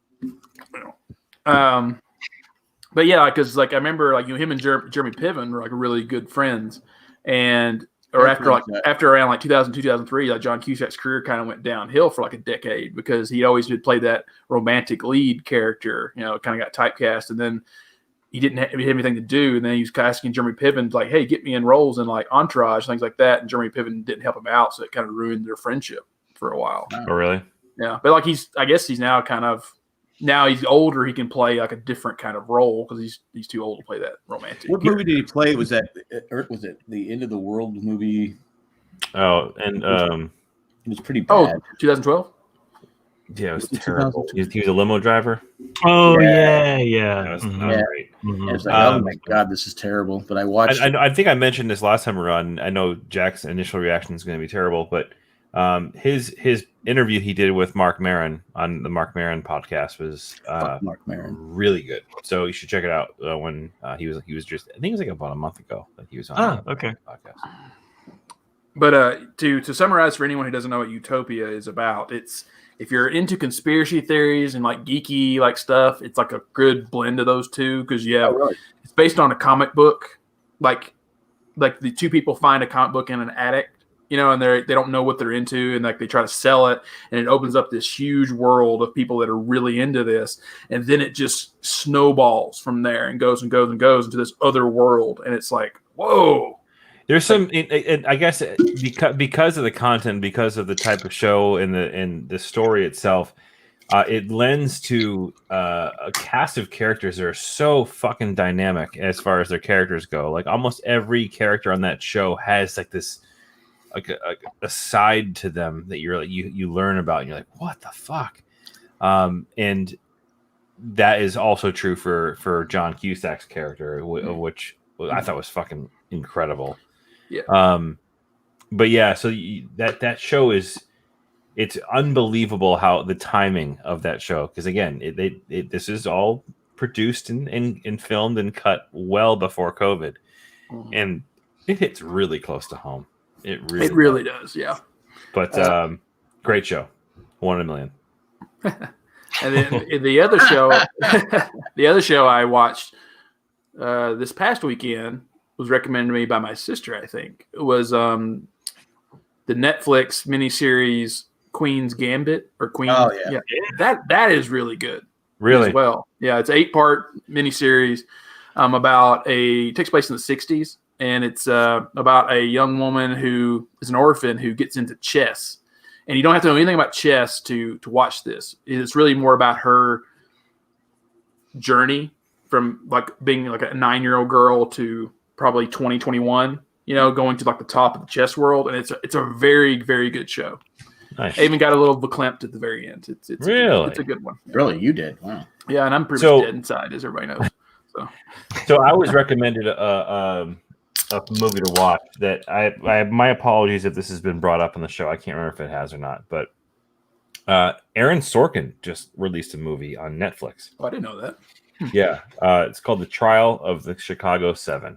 But yeah, because like I remember like him and Jeremy Piven were like really good friends, and after around like 2002, 2003, like John Cusack's career kind of went downhill for like a decade because he always did play that romantic lead character, kind of got typecast, and then he didn't have anything to do, and then he was asking Jeremy Piven like, "Hey, get me in roles in like Entourage, things like that," and Jeremy Piven didn't help him out, so it kind of ruined their friendship for a while. Oh, really? Yeah, but like I guess he's now now he's older. He can play like a different kind of role because he's too old to play that romantic. What movie did he play? Was it the End of the World movie? Oh, and It was pretty bad. 2012. yeah, it was Was it terrible. 2002? He was a limo driver. Oh Yeah. yeah. That was Mhm. not Yeah. great. Mhm. And it's like, oh my god, this is terrible. But I watched. I think I mentioned this last time around. I know Jack's initial reaction is going to be terrible, but his interview he did with Mark Maron on the Mark Maron podcast was Fuck Mark Maron. really good. So you should check it out when he was just, I think it was like about a month ago that he was on the Okay. podcast. But to summarize for anyone who doesn't know what Utopia is about, it's if you're into conspiracy theories and like geeky like stuff, it's like a good blend of those two because Really? it's based on a comic book, like the two people find a comic book in an attic, and they don't know what they're into, and like they try to sell it, and it opens up this huge world of people that are really into this, and then it just snowballs from there and goes and goes and goes into this other world, and it's like, whoa. There's some, I guess, because of the content, because of the type of show and the story itself, it lends to a cast of characters that are so fucking dynamic as far as their characters go. Like almost every character on that show has like this, like a side to them that you're like you learn about, and you're like, what the fuck? And that is also true for John Cusack's character, which I thought was fucking incredible. Yeah. But yeah, so that show it's unbelievable how the timing of that show, because again, this is all produced and filmed and cut well before COVID, and it hits really close to home. It really does, yeah. But great show, 1 in a million. And then the other show I watched this past weekend was recommended to me by my sister. I think it was the Netflix miniseries Queen's Gambit or Queen. Oh yeah. That is really good. Really? As well. Yeah, it's an 8-part miniseries it takes place in the 60s, and it's about a young woman who is an orphan who gets into chess. And you don't have to know anything about chess to watch this. It's really more about her journey from like being like a 9-year-old girl to probably 2021, going to like the top of the chess world. And it's a very, very good show. Nice. I even got a little verklempt at the very end. It's really? It's a good one. Really, you did? Wow. Yeah, and I'm pretty much dead inside, as everybody knows. So I was recommended a movie to watch that I my apologies if this has been brought up on the show. I can't remember if it has or not, but Aaron Sorkin just released a movie on Netflix. Oh, I didn't know that. Yeah, it's called The Trial of the Chicago 7.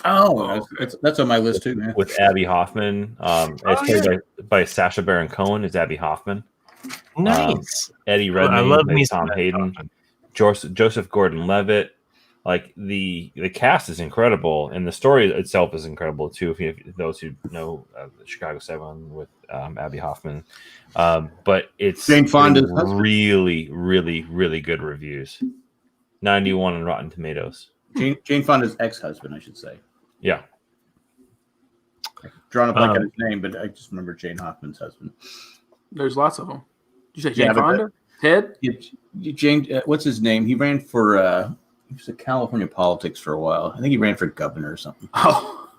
Oh, that's on my list too, man. With Abby Hoffman. It's played by Sacha Baron Cohen as Abby Hoffman. Nice. Eddie Redmayne, I love plays me Tom some Hayden. Joseph Gordon-Levitt. Like the cast is incredible, and the story itself is incredible too. If those who know the Chicago 7 with Abby Hoffman, but it's Jane Fonda's husband. really, really, really good reviews. 91 on Rotten Tomatoes. Jane Fonda's ex-husband, I should say. Yeah. Drawing a blank on his name, but I just remember Jane Hoffman's husband. There's lots of them. Did you say Jane Yeah, but Fonda? Ted? Jane, what's his name? He ran for he was in California politics for a while. I think he ran for governor or something. Oh,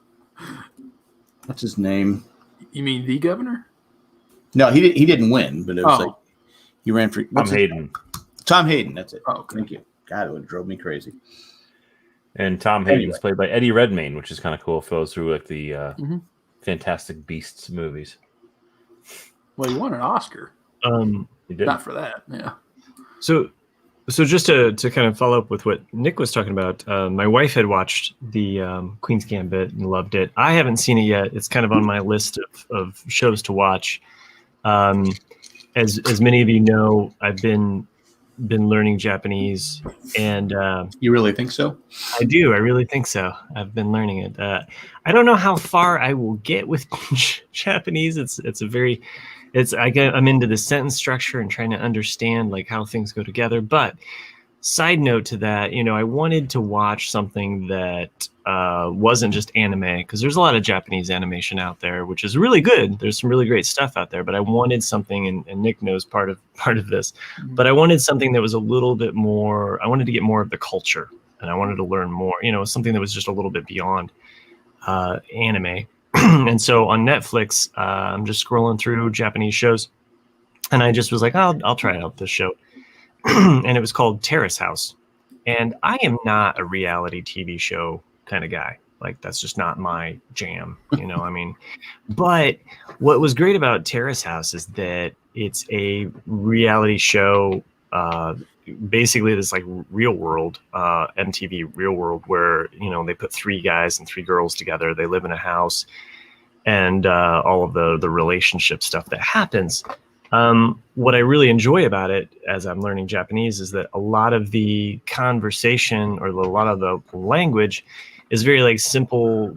What's his name? you mean the governor? No, he didn't win, but it was like he ran for Tom Hayden. Tom Hayden, that's it. Oh, okay. Thank you. God, it would drove me crazy. And Tom Hayden's played by Eddie Redmayne, which is kind of cool. Flows through like the Fantastic Beasts movies. Well, he won an Oscar. He did. Not for that. Yeah. So just to kind of follow up with what Nick was talking about, my wife had watched the Queen's Gambit and loved it. I haven't seen it yet. It's kind of on my list of shows to watch. As many of you know, I've been learning Japanese, and You really think so? I do. I really think so. I've been learning it. I don't know how far I will get with Japanese. I'm into the sentence structure and trying to understand like how things go together. But side note to that, I wanted to watch something that wasn't just anime, because there's a lot of Japanese animation out there, which is really good. There's some really great stuff out there, but I wanted something, and Nick knows part of this, but I wanted something that was a little bit more. I wanted to get more of the culture, and I wanted to learn more. Something that was just a little bit beyond anime. And so on Netflix, I'm just scrolling through Japanese shows, and I just was like, I'll try out this show. And it was called Terrace House. And I am not a reality TV show kind of guy. Like, that's just not my jam, But what was great about Terrace House is that it's a reality show, basically this like real world, MTV Real World, where, they put 3 guys and 3 girls together. They live in a house, and all of the relationship stuff that happens. What I really enjoy about it as I'm learning Japanese is that a lot of the conversation or a lot of the language is very like simple,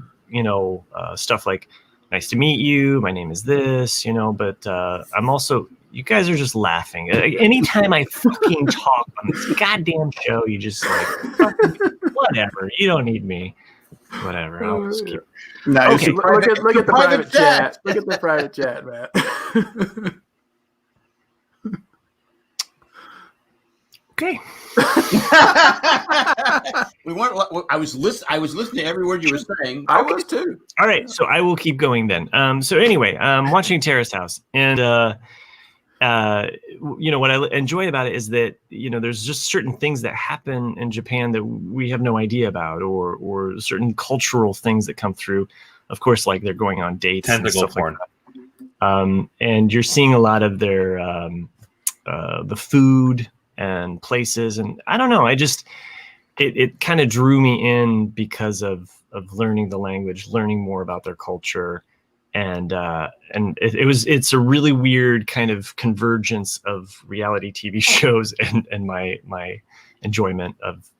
stuff like, nice to meet you, my name is this, but I'm also, you guys are just laughing. Anytime I fucking talk on this goddamn show, you just like, whatever, you don't need me. Whatever. I'll just keep. No, Okay, look at the private chat. Look at the private chat, Matt. Okay. We weren't. I was listening to every word you were saying. I was too. All right, so I will keep going then. So anyway, watching Terrace House, and what I enjoy about it is that there's just certain things that happen in Japan that we have no idea about, or certain cultural things that come through. Of course, like they're going on dates and stuff like that. And you're seeing a lot of their the food and places, and I don't know. It kind of drew me in because of learning the language, learning more about their culture, and it's a really weird kind of convergence of reality TV shows and my enjoyment of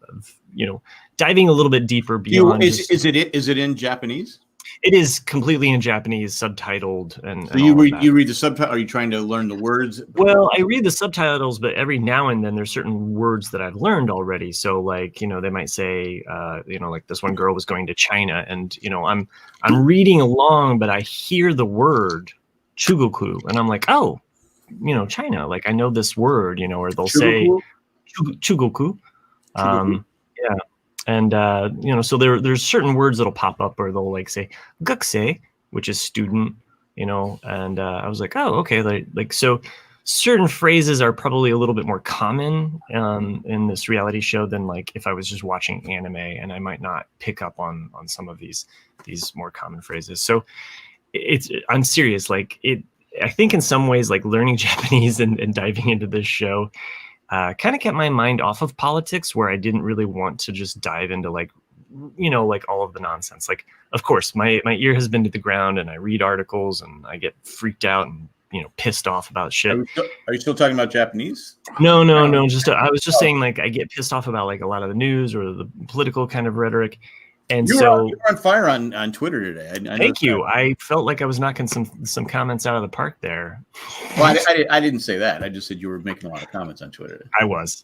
diving a little bit deeper beyond. Is it in Japanese? It is completely in Japanese, subtitled, and so you read the subtitle. Are you trying to learn the words? Well, I read the subtitles, but every now and then there's certain words that I've learned already. So like, they might say, like this one girl was going to China, and I'm reading along, but I hear the word chugoku, and I'm like, oh, China. Like I know this word, or they'll say chugoku. Yeah. And, so there's certain words that'll pop up, or they'll like say gukse, which is student, and I was like, oh, okay. Like, so certain phrases are probably a little bit more common in this reality show than like if I was just watching anime, and I might not pick up on some of these more common phrases. So I'm serious. Like I think in some ways, like learning Japanese and diving into this show, kind of kept my mind off of politics, where I didn't really want to just dive into like all of the nonsense. Like, of course, my ear has been to the ground, and I read articles, and I get freaked out and pissed off about shit. Are you still talking about Japanese? No. Just I was just saying, like, I get pissed off about like a lot of the news or the political kind of rhetoric. And you were on fire on Twitter today. Thank you. I felt like I was knocking some comments out of the park there. Well, I didn't say that. I just said you were making a lot of comments on Twitter. I was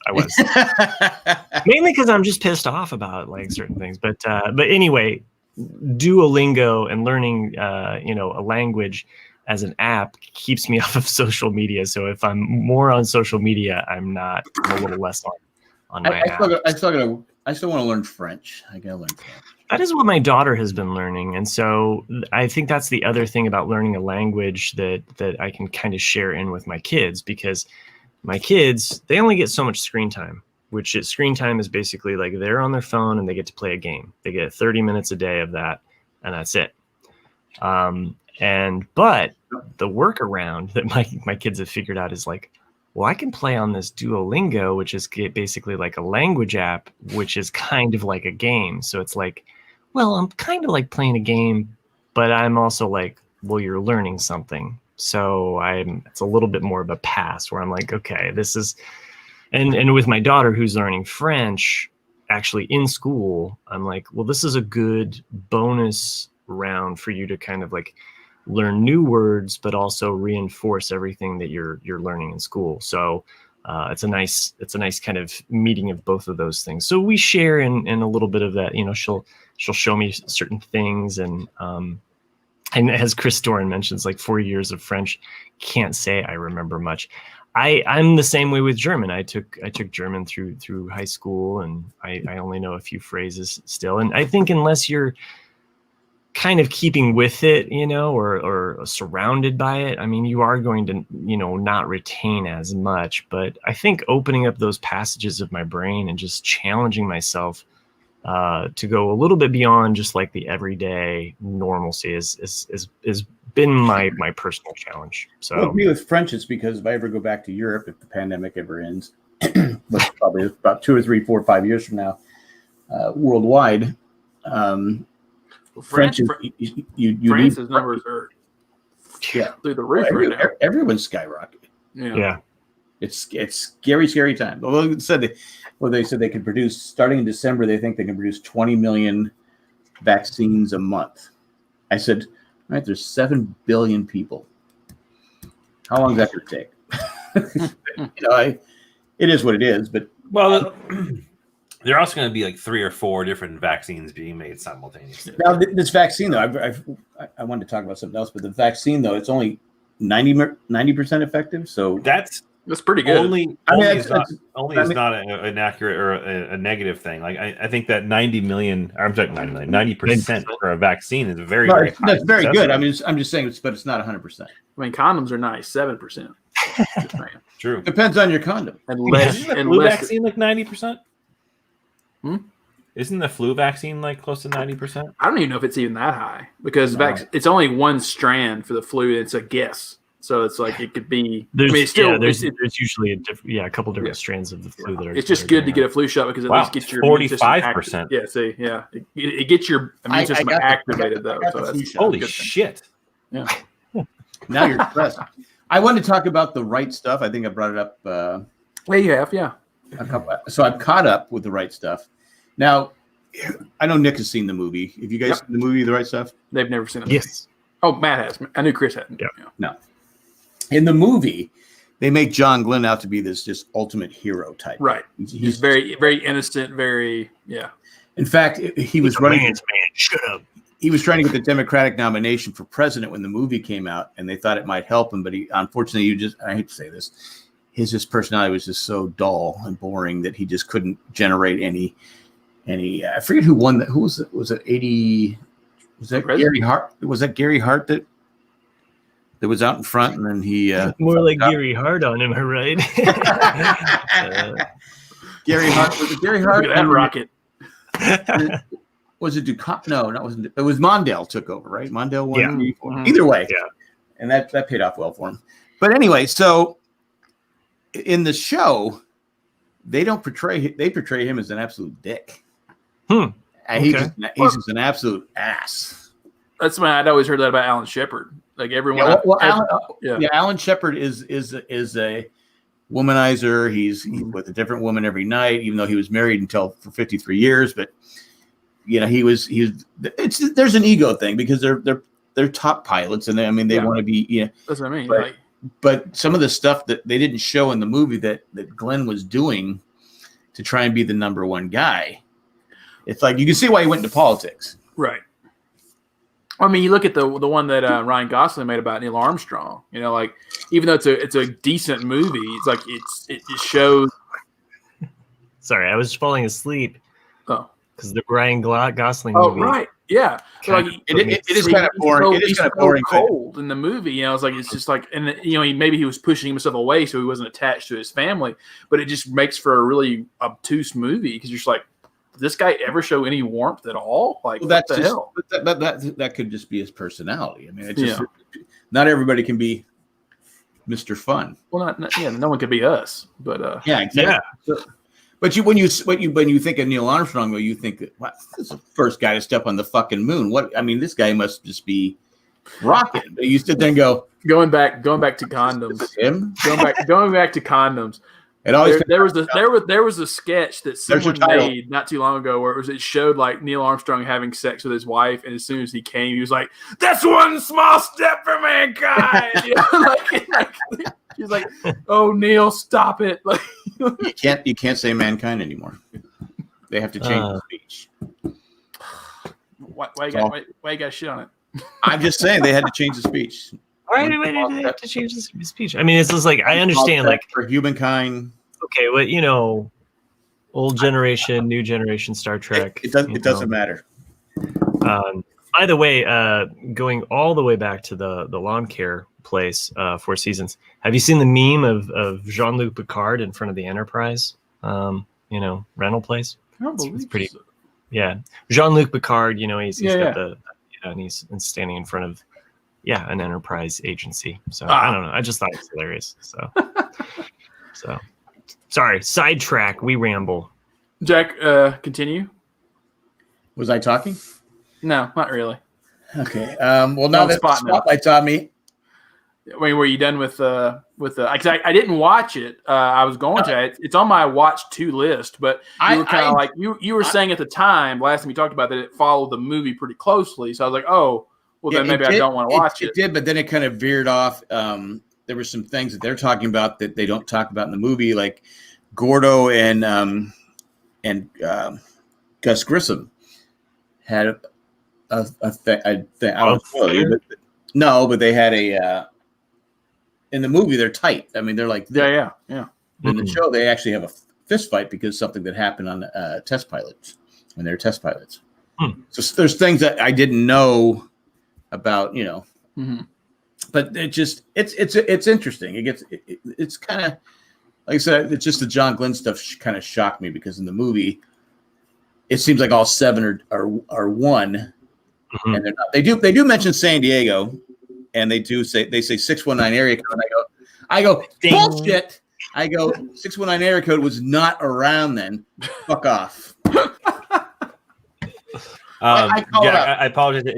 mainly because I'm just pissed off about like certain things. But anyway, Duolingo and learning a language as an app keeps me off of social media. So if I'm more on social media, I'm a little less on my app. I still want to learn French. I gotta learn French. That is what my daughter has been learning. And so I think that's the other thing about learning a language that I can kind of share in with my kids, because my kids, they only get so much screen time, screen time is basically like they're on their phone and they get to play a game. They get 30 minutes a day of that, and that's it. But the workaround that my kids have figured out is like, well, I can play on this Duolingo, which is basically like a language app, which is kind of like a game. So it's like, well, I'm kind of like playing a game, but I'm also like, well, you're learning something. So it's a little bit more of a pass where I'm like, okay, this is, and with my daughter who's learning French, actually in school, I'm like, well, this is a good bonus round for you to kind of like learn new words, but also reinforce everything that you're learning in school. So it's a nice kind of meeting of both of those things. So we share in a little bit of that. You know, she'll show me certain things, and as Chris Doran mentions, like 4 years of French, can't say I remember much. I'm the same way with German. I took German through high school, and I only know a few phrases still. And I think unless you're kind of keeping with it, you know, or surrounded by it, I mean, you are going to, you know, not retain as much. But I think opening up those passages of my brain and just challenging myself to go a little bit beyond just like the everyday normalcy is been my personal challenge. So well, me with French, it's because if I ever go back to Europe, if the pandemic ever ends, which probably is about 2 or 3, 4, 5 years from now, worldwide, French is France's numbers are through the roof right now. Everyone's skyrocketing. Yeah. It's scary time. Although they said they could produce, starting in December, they think they can produce 20 million vaccines a month. I said, all right, there's 7 billion people. How long is that going to take? You know, it is what it is. But well, there are also going to be like 3 or 4 different vaccines being made simultaneously. Now, this vaccine, though, I wanted to talk about something else, but the vaccine, though, it's only 90% effective. So that's pretty good. Only is not an accurate or a negative thing. Like I think that 90% for a vaccine is very high. That's very good. I mean, I'm just saying, but it's not 100%. I mean, condoms are nice, 7%. True. Depends on your condom. Isn't the flu vaccine like 90%? Hmm? Isn't the flu vaccine like close to 90%? I don't even know if it's even that high, because it's only one strand for the flu. It's a guess. So it's like it could be. There's usually a couple different strands of the flu that are. It's just good to get a flu shot because at least get your 45%. Yeah, see, yeah, it gets your immune system activated though. So that's holy shit. Yeah. Now you're stressed. I wanted to talk about The Right Stuff. I think I brought it up. Yeah, you have, yeah. So I'm caught up with The Right Stuff. Now, I know Nick has seen the movie. Have you guys seen the movie The Right Stuff? They've never seen it. Yes. Oh, Matt has. I knew Chris hadn't. Yeah. No. In the movie, they make John Glenn out to be this just ultimate hero type. Right. He's very, very innocent. Very, yeah. In fact, he was running. Man, shut up. He was trying to get the Democratic nomination for president when the movie came out, and they thought it might help him. But unfortunately, I hate to say this, his personality was just so dull and boring that he just couldn't generate any. I forget who won that. Who was it? Was it 80? Was that Gary Hart? Was that Gary Hart that was out in front, and then he more like Gary Hart on him, right? Gary Hart. Was it Gary Hart? Look at that rocket. Was it Ducomp? No, it wasn't. It was Mondale took over, right? Mondale won. Yeah. Mm-hmm. Either way, and that paid off well for him. But anyway, so in the show, they portray him as an absolute dick. And he's just an absolute ass. That's why I'd always heard that about Alan Shepard. Like everyone. Alan Shepard is a womanizer. He's with a different woman every night, even though he was married for 53 years. But you know, there's an ego thing because they're top pilots, and they want to be. Yeah, that's what I mean. But some of the stuff that they didn't show in the movie that Glenn was doing to try and be the number one guy, it's like you can see why he went into politics. Right. I mean, you look at the one that Ryan Gosling made about Neil Armstrong. You know, like even though it's a decent movie, it's like it shows. Sorry, I was falling asleep. Oh, because the Ryan Gosling Oh, movie. right. Yeah. So, like, It is kind of boring. It is kind of boring. Cold in the movie. You know, it's like, it's just like, and you know, maybe he was pushing himself away so he wasn't attached to his family, but it just makes for a really obtuse movie because you're just like, did this guy ever show any warmth at all? Like, Well, what the hell? That could just be his personality. I mean, it's just not everybody can be Mr. Fun. Well, no one could be us, but Yeah, exactly. Yeah. But when you think of Neil Armstrong, though, you think that, wow, this is the first guy to step on the fucking moon. What? I mean, this guy must just be rocking. But you sit there and go, going back to condoms. Him going back to condoms. It always there was a sketch that someone made not too long ago where it showed like Neil Armstrong having sex with his wife, and as soon as he came, he was like, "That's one small step for mankind." You know, he's like, "Oh, Neil, stop it!" Like, you can't say mankind anymore. They have to change the speech. Why you got shit on it? I'm just saying they had to change the speech. Why do they have to change the speech? I mean, it's just like I understand, like for humankind. Okay, well, you know, old generation, new generation, Star Trek. It doesn't matter. By the way, going all the way back to the lawn care place, Four Seasons. Have you seen the meme of Jean-Luc Picard in front of the Enterprise? Rental place. I don't believe it's pretty. So. Yeah, Jean-Luc Picard. You know, he's got the and he's standing in front of an Enterprise agency. So I don't know. I just thought it was hilarious. So sorry, sidetrack. We ramble. Jack, continue. Was I talking? No, not really. Okay. Well, now that the spotlight's on me. I mean, were you done with the? I didn't watch it. I was going to. It's on my watch to list, but you were kind of like you were saying at the time last time we talked about that it followed the movie pretty closely. So I was like, oh, well then maybe I don't want to watch it. It did, but then it kind of veered off. There were some things that they're talking about that they don't talk about in the movie, like Gordo and Gus Grissom had a thing. I don't know, but they had a. In the movie, they're tight. I mean, they're like yeah. In the show, they actually have a fist fight because something that happened on test pilots when they were test pilots. So there's things that I didn't know about, but it's interesting. It's kind of like I said, it's just the John Glenn stuff kind of shocked me because in the movie, it seems like all seven are one, and they're not. They do mention San Diego. And they say 619 area code. And I go bullshit. I go 619 area code was not around then. Fuck off. I apologize.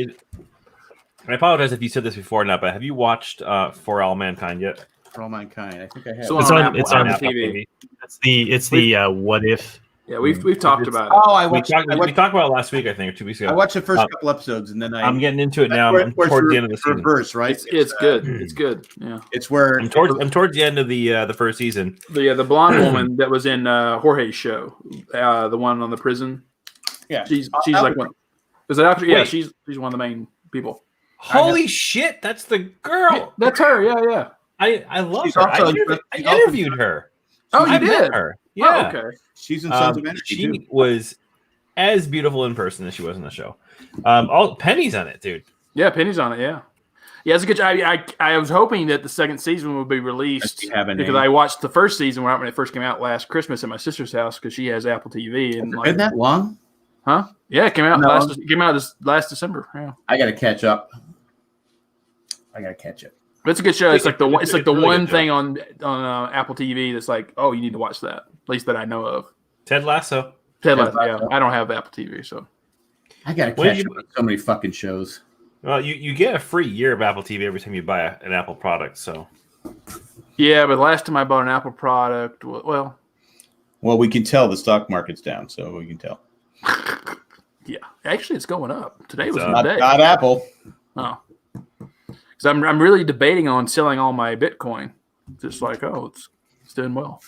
I apologize if you said this before or not, but have you watched For All Mankind yet? For All Mankind, I think I have. So it's on TV. It's the What If. Yeah, we've talked about it. Oh, we talked about it last week, I think, or 2 weeks ago. I watched the first couple episodes, and then I'm getting into it now. I'm towards the end of the season. Reverse, right? It's good. It's good. Yeah, it's where I'm towards the end of the first season. The blonde woman that was in Jorge's show, the one on the prison. Yeah, she's like one. Is that actually? Yeah, she's one of the main people. Holy shit, that's the girl. Yeah, that's her. Yeah. I love her. I interviewed her. Oh, you did? Her. Yeah. Oh, okay. She's in Sons of Energy. She was as beautiful in person as she was in the show. All Penny's on it, dude. Yeah, Penny's on it. Yeah, it's a good. I was hoping that the second season would be released because I watched the first season when it first came out last Christmas at my sister's house because she has Apple TV. And been that long? Huh? Yeah, it came out this last December. Yeah, I got to catch up. It's a good show. It's like the really one thing on Apple TV that's like, oh, you need to watch that. At least that I know of. Ted Lasso. Yeah, I don't have Apple TV, so I gotta catch up with so many fucking shows. Well, you get a free year of Apple TV every time you buy an Apple product. So yeah, but last time I bought an Apple product, well, we can tell the stock market's down, so we can tell. Yeah, actually, it's going up. Today was a good day. Not Apple. Oh, because I'm really debating on selling all my Bitcoin. Just like, it's doing well.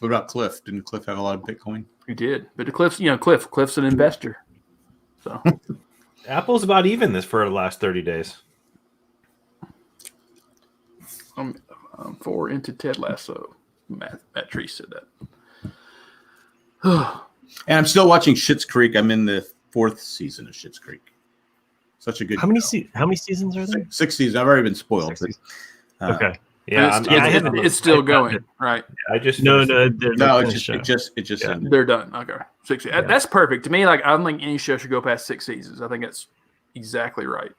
What about Cliff? Didn't Cliff have a lot of Bitcoin? He did, but Cliff's an investor. So Apple's about even this for the last 30 days. I'm into Ted Lasso. Matt Treese said that. And I'm still watching Schitt's Creek. I'm in the 4th season of Schitt's Creek. Such a good. How many seasons are there? 6 seasons. I've already been spoiled. Okay. Yeah, it's still going, right? I just No, it just ended. They're done. Okay, 6. That's perfect to me. Like, I don't think any show should go past 6 seasons. I think that's exactly right.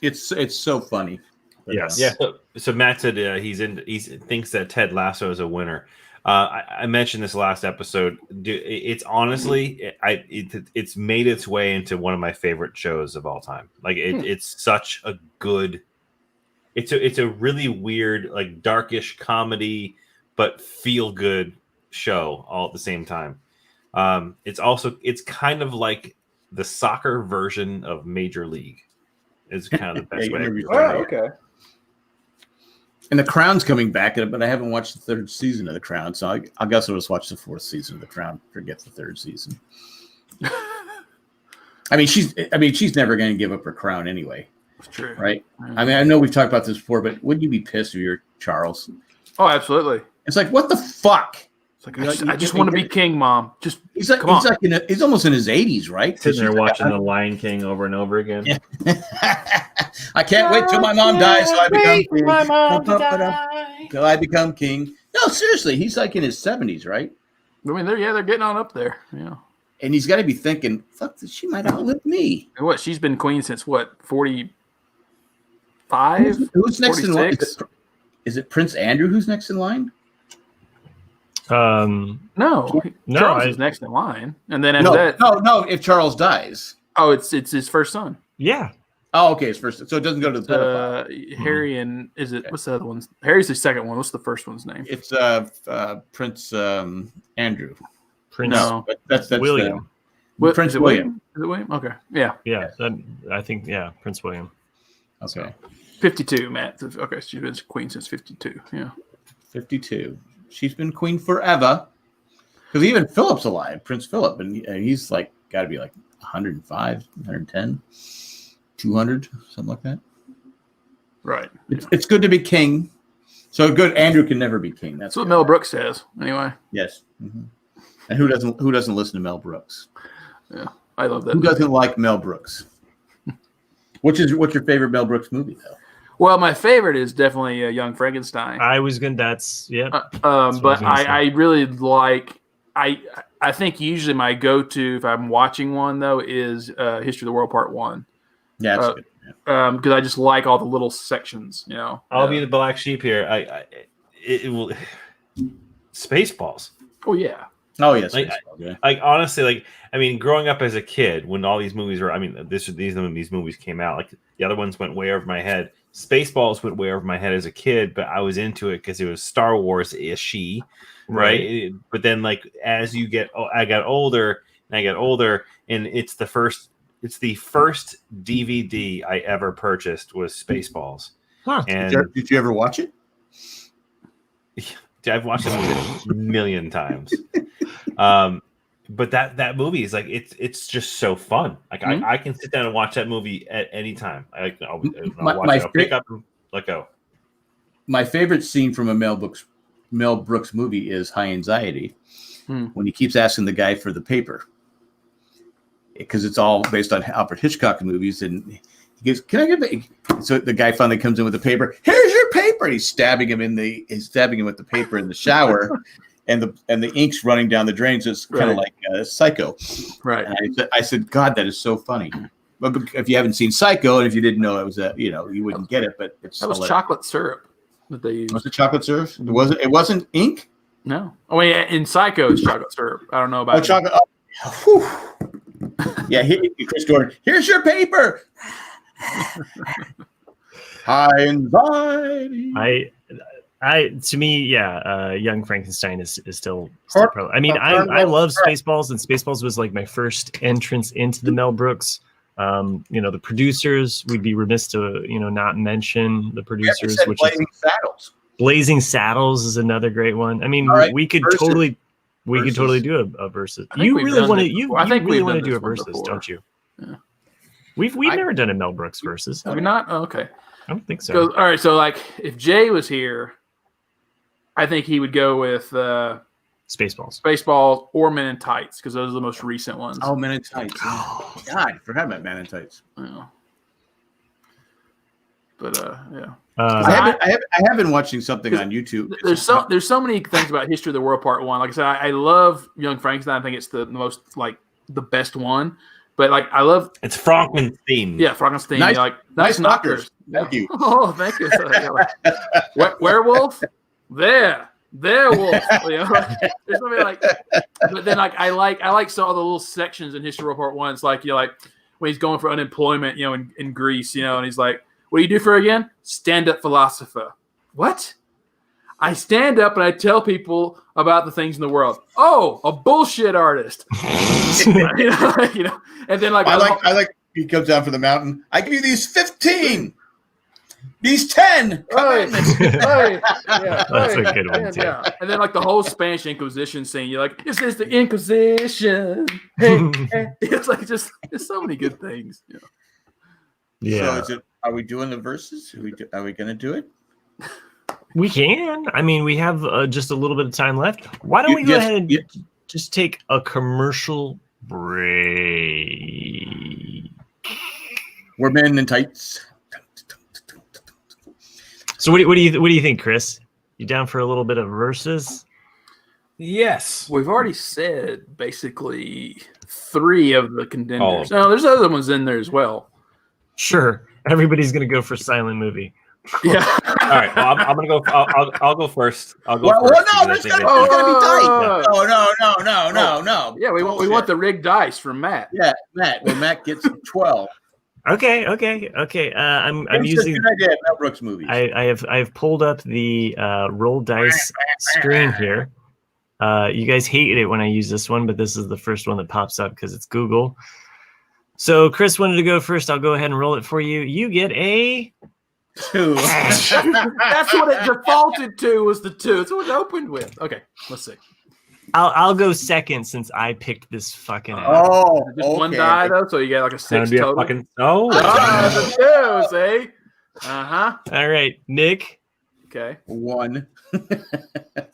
It's so funny. But, Yes. Yeah. So Matt said he thinks that Ted Lasso is a winner. I mentioned this last episode. It's honestly, it's made its way into one of my favorite shows of all time. Like it's such a good. It's a really weird, like darkish comedy, but feel good show all at the same time. It's kind of like the soccer version of Major League. Is kind of the best way. Okay. And The Crown's coming back, but I haven't watched the 3rd season of The Crown, so I guess I'll just watch the 4th season of The Crown. Forget the 3rd season. I mean, she's never going to give up her crown anyway. It's true, right? I mean, I know we've talked about this before, but wouldn't you be pissed if you're Charles? Oh, absolutely. It's like, what the fuck? It's like, I just want to be king, Mom. Just he's almost in his 80s, right? Sitting there watching The Lion King over and over again. Yeah. I can't wait till my mom dies, so I become king. My mom to die. Till I become king. No, seriously, he's like in his 70s, right? I mean, they're getting on up there. Yeah. And he's got to be thinking, fuck, she might outlive me. And what? She's been queen since what? 45? Who's next 46? in line? Is it Prince Andrew who's next in line? No, Charles is next in line, and then after that, no. If Charles dies, it's his first son. Yeah. Oh, okay, his first. So it doesn't go to the pedophile. Harry and what's the other one's? Harry's the second one. What's the first one's name? It's Prince Andrew. Prince. No, that's William. Prince William. Is it William? Okay, yeah. I think Prince William. Okay. 52, Matt. Okay, she's been queen since 52. Yeah. 52. She's been queen forever. Because even Philip's alive, Prince Philip, and he's like got to be like 105, 110, 200, something like that. Right. It's good to be king. So good. Andrew can never be king. That's what Mel Brooks says. Anyway. Yes. Mm-hmm. And who doesn't listen to Mel Brooks? Yeah, I love that. Who doesn't like Mel Brooks? What's your favorite Mel Brooks movie though? Well, my favorite is definitely Young Frankenstein. I was gonna. That's yeah. But I really like. I think usually my go-to if I'm watching one though is History of the World Part 1. Yeah, that's good. Because I just like all the little sections. You know, I'll be the black sheep here. It will Spaceballs. Oh yeah. Oh yes. Like honestly, like I mean, growing up as a kid when all these movies were, I mean, these movies came out. Like the other ones went way over my head. Spaceballs went way over my head as a kid, but I was into it because it was Star Wars-ishy, right? But then, like as you get, I got older, and it's the first DVD I ever purchased was Spaceballs. Huh. And did you ever watch it? I've watched the movie a million times. But that movie is like it's just so fun. Like I can sit down and watch that movie at any time. I'll watch it. I'll pick up and let go. My favorite scene from a Mel Brooks movie is High Anxiety, when he keeps asking the guy for the paper, because it's all based on Alfred Hitchcock movies, and he goes, "Can I get it?" So the guy finally comes in with the paper. Here's your paper. And he's stabbing him with the paper in the shower. And the ink's running down the drain, so it's kind of like Psycho. Right. And I said, God, that is so funny. But if you haven't seen Psycho, and if you didn't know it was you wouldn't get it. But that was chocolate syrup that they used. Was it chocolate syrup? It wasn't ink? No. Oh, yeah, in Psycho, it's chocolate syrup. I don't know about chocolate. Oh, yeah, Chris Gordon. Here's your paper. High anxiety. To me, Young Frankenstein is still probably. I mean, I love Spaceballs, and Spaceballs was like my first entrance into the Mel Brooks. The producers, we'd be remiss to not mention the producers. Which Blazing Saddles. Blazing Saddles is another great one. I mean, we could totally do a versus. You really want to do a versus, don't you? Yeah. We've never done a Mel Brooks versus. Have we not? Oh, okay. I don't think so. All right, so like if Jay was here, I think he would go with Spaceballs, or Men in Tights, because those are the most recent ones. Oh, Men in Tights. God, I forgot about Men in Tights. Yeah. But yeah. I have been watching something on YouTube. There's so many things about History of the World Part 1. Like I said, I love Young Frankenstein. I think it's the most like the best one. But like I love It's Frankenstein. Yeah, Frankenstein. Nice, nice knockers. Thank you. Oh, thank you. Werewolf. There, wolf. You know, there's something like. But then like I like some of the little sections in History of the World Part 1. It's like like when he's going for unemployment, in Greece, and he's like, "What do you do for again? Stand up philosopher." What? I stand up and I tell people about the things in the world. Oh, a bullshit artist. And then like I like he comes down from the mountain. I give you these 15. These 10. Hey. That's a good one too. Yeah. And then like the whole Spanish Inquisition scene, you're like, this is the Inquisition. Hey. It's like just there's so many good things. Yeah. So are we doing the verses? Are we going to do it? We can. I mean, we have just a little bit of time left. Why don't we go ahead and just take a commercial break? We're Men in Tights. So what do you think, Chris? You down for a little bit of verses? Yes. We've already said basically 3 of the contenders. No, there's other ones in there as well. Sure. Everybody's gonna go for silent movie. Yeah. All right. Well, I'm gonna go. I'll go first. I'll go Well, first. no, there's gotta be tight. No. Yeah, we want the rigged dice from Matt. Yeah, Matt. Well, Matt gets 12. Okay. I'm using. Good idea. Mel Brooks movies. I have pulled up the roll dice screen here. You guys hated it when I use this one, but this is the first one that pops up because it's Google. So Chris wanted to go first. I'll go ahead and roll it for you. You get a 2. That's what it defaulted to, was the 2. That's what it opened with. Okay, let's see. I'll go second since I picked this fucking app. Oh, just one die though, so you get like a 6 total. The 2, see? Uh-huh. All right, Nick. Okay. 1.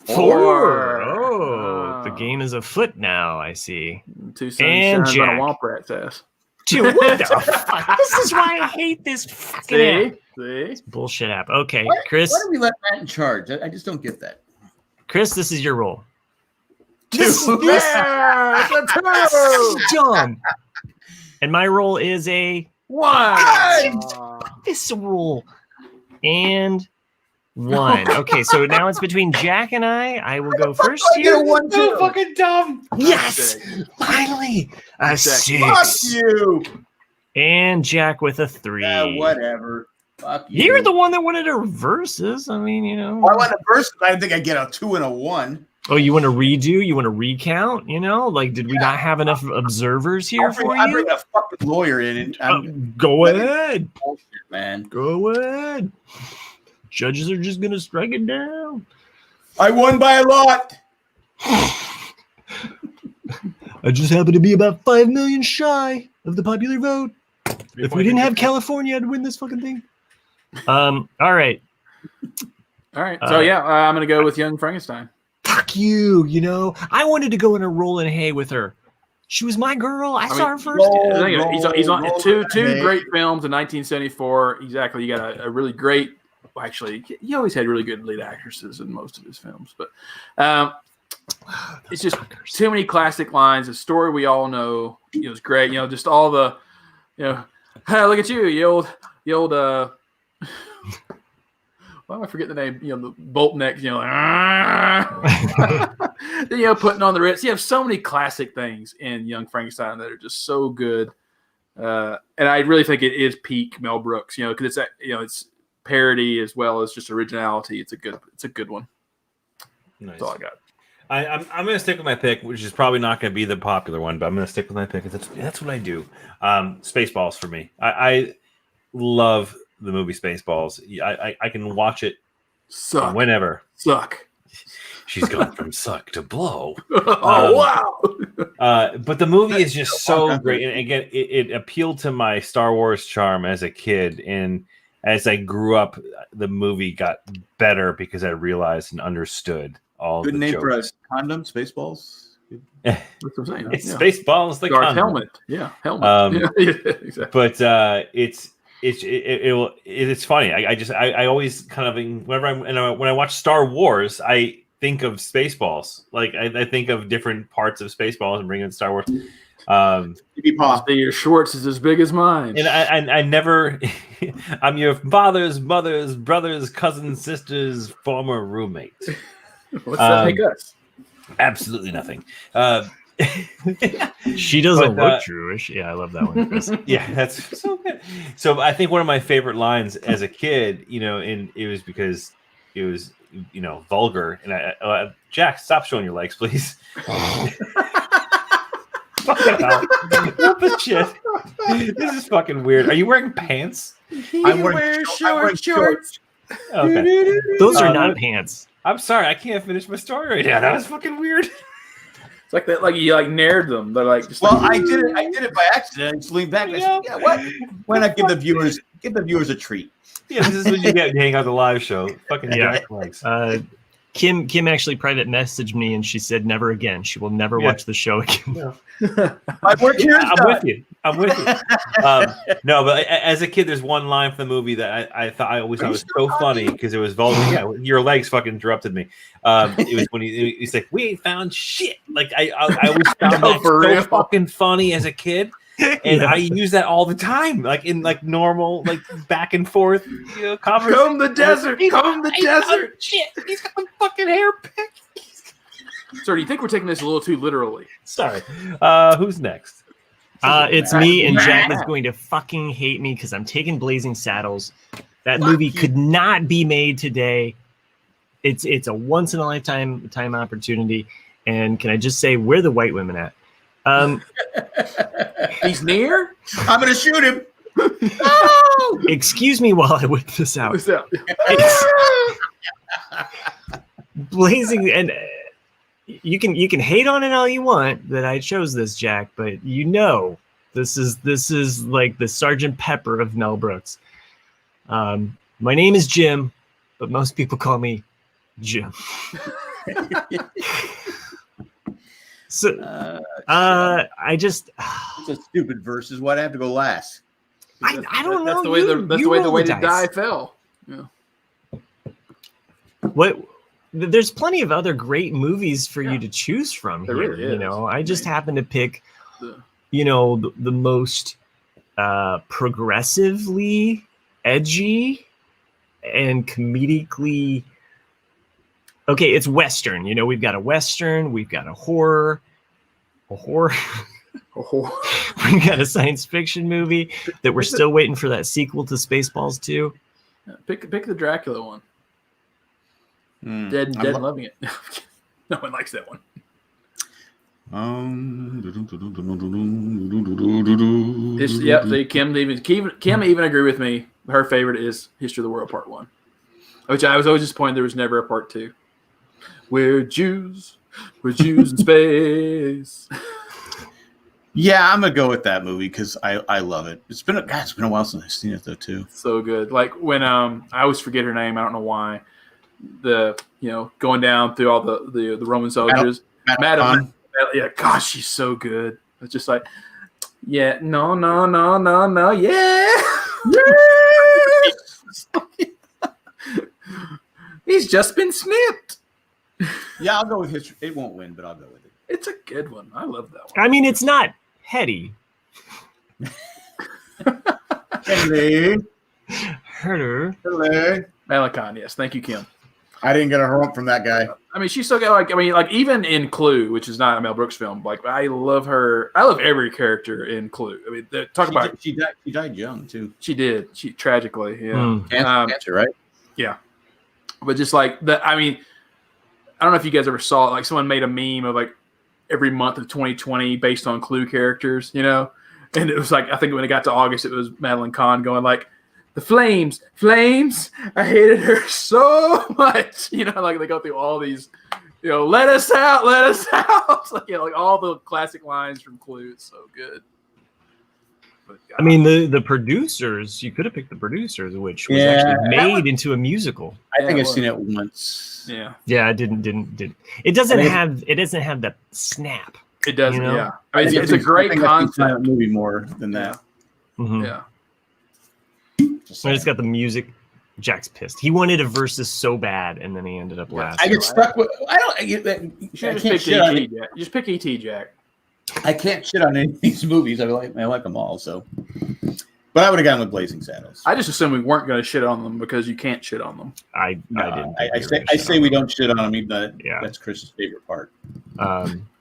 4. Oh, the game is afoot now. I see. 2 and sunshines Jack. on a womp rat's ass. Dude, what the fuck? This is why I hate this fucking app. See? Bullshit app. Okay, Why Chris. do we let Matt in charge? I just don't get that. Chris, this is your roll. 2. Yeah, it's a 2. Done. And my roll is a 1. this roll. And 1. Okay, so now it's between Jack and I. I will go first here. So fucking dumb. Yes! Finally! A Jack. 6. Fuck you. And Jack with a 3. Yeah, whatever. Fuck you. You're the one that wanted a versus. I mean, I want a verse. I didn't think I'd get a 2 and a 1. Oh, you want to redo? You want to recount? Like, did we not have enough observers here for I you? bring a fucking lawyer in and Go ahead. bullshit, man. Go ahead. Judges are just gonna strike it down. I won by a lot. I just happen to be about 5 million shy of the popular vote. If we didn't have California, I'd win this fucking thing. All right. All right. So I'm gonna go with Young Frankenstein. Fuck you. I wanted to go in a rolling hay with her. She was my girl. I saw her first. He's on two great films in 1974. Exactly. You got a really great. Well, actually, he always had really good lead actresses in most of his films, but it's just too many classic lines. A story we all know. It's great. Just all the, hey, look at you, you old. Why do I forget the name? The bolt necks. Putting on the Ritz. You have so many classic things in Young Frankenstein that are just so good, and I really think it is peak Mel Brooks. Because it's parody as well as just originality. It's a good one. Nice. That's all I got. I'm going to stick with my pick, which is probably not going to be the popular one, but I'm going to stick with my pick. That's what I do. Spaceballs for me. I love the movie Spaceballs. I can watch it whenever. Suck. She's gone from suck to blow. Wow. But the movie is just so great. And again, it appealed to my Star Wars charm as a kid. And as I grew up, the movie got better because I realized and understood all Good the name for a jokes. condom, Spaceballs. That's what I'm saying. It's Yeah. Spaceballs, the Darth condom. helmet. Yeah, helmet. Yeah, exactly. But it's funny. I always kind of when I watch Star Wars, I think of Spaceballs. Like I think of different parts of Spaceballs and bring in Star Wars. See, your Schwartz is as big as mine. And I never. I'm your father's mother's brother's cousin sister's former roommate. What's that make us? Absolutely nothing. She doesn't look Jewish. Yeah, I love that one, Chris. Yeah, that's so good. So I think one of my favorite lines as a kid, and it was because it was, vulgar. And Jack, stop showing your legs, please. Fucking hell. What the shit? This is fucking weird. Are you wearing pants? I'm wearing shorts. Okay. Those are not pants. I'm sorry, I can't finish my story right now. That was fucking weird. It's like that, like you nared them. They're like, just I did it by accident. I just leaned back and I said, "Yeah, what? Why not give the viewers a treat?" Yeah, this is what you get when you hang out the live show. Fucking Jack legs. Kim actually private messaged me and she said never again. She will never watch the show again. Yeah. My work here is I'm with you. No, but as a kid, there's one line from the movie that I always thought was so funny because it was vulgar. Yeah, your legs fucking interrupted me. It was when he's like, "We ain't found shit." Like I always found that so fucking funny as a kid. And I use that all the time, like in like normal, like back and forth, conversation. Comb the desert. Comb the desert. Shit, he's got a fucking hair pick. Sir, do you think we're taking this a little too literally? Sorry. Who's next? It's me, and Jack is going to fucking hate me because I'm taking Blazing Saddles. That movie could not be made today. It's a once in a lifetime opportunity. And can I just say, where are the white women at? He's near. I'm gonna shoot him. No! Excuse me while I whip this out. It's Blazing, and you can hate on it all you want that I chose this, Jack, but this is like the Sergeant Pepper of Mel Brooks. My name is Jim, but most people call me Jim. So, I just it's a stupid verses. Why'd I have to go last? I don't know. That's the way the way to die fell. Yeah. What? There's plenty of other great movies for you to choose from here. Really is. I just happen to pick, the most progressively edgy and comedically. Okay, it's Western. We've got a Western, we've got a horror, we've got a science fiction movie that we're still waiting for that sequel to Spaceballs 2. Pick the Dracula one. Dead loving it. No one likes that one. Kim even agree with me. Her favorite is History of the World Part 1, which I was always disappointed there was never a Part 2. We're Jews in space. Yeah, I'm gonna go with that movie because I love it. It's been a while since I've seen it though too. So good. Like when I always forget her name. I don't know why. Going down through all the Roman soldiers. Madam. Yeah, gosh, she's so good. It's just like, yeah, no, yeah. He's just been snipped. Yeah, I'll go with history. It won't win, but I'll go with it. It's a good one. I love that one. I mean, it's not heady. Hello. Malakon, yes. Thank you, Kim. I didn't get a hump from that guy. I mean, she's so good. Like even in Clue, which is not a Mel Brooks film, like I love her. I love every character in Clue. I mean, She died young too. She did. She tragically, yeah. Cancer, right? Yeah. But just like that, I mean, I don't know if you guys ever saw it. Like someone made a meme of like every month of 2020 based on Clue characters, and it was like I think when it got to August, it was Madeline Kahn going like, "The flames. I hated her so much." Like they go through all these, let us out. Like, like all the classic lines from Clue. It's so good. But, I mean, the producers. You could have picked the producers, which was actually made into a musical. I think Yeah, I've seen it once. yeah, Yeah, it didn't. It doesn't have. It doesn't have that snap. it does. You know? Yeah, I mean, it's a great I think I've seen concept. movie more than that. Mhm. Yeah, Just I just got the music. Jack's pissed. He wanted a versus so bad, and then he ended up last. I get stuck with. I don't. I you should can't just pick shit on ET. it. Jack. Just pick ET, Jack. I can't shit on any of these movies. I like them all. So, but I would have gone with Blazing Saddles. I just assumed we weren't going to shit on them because you can't shit on them. I didn't. I say we don't shit on them. Even though Yeah. that's Chris's favorite part.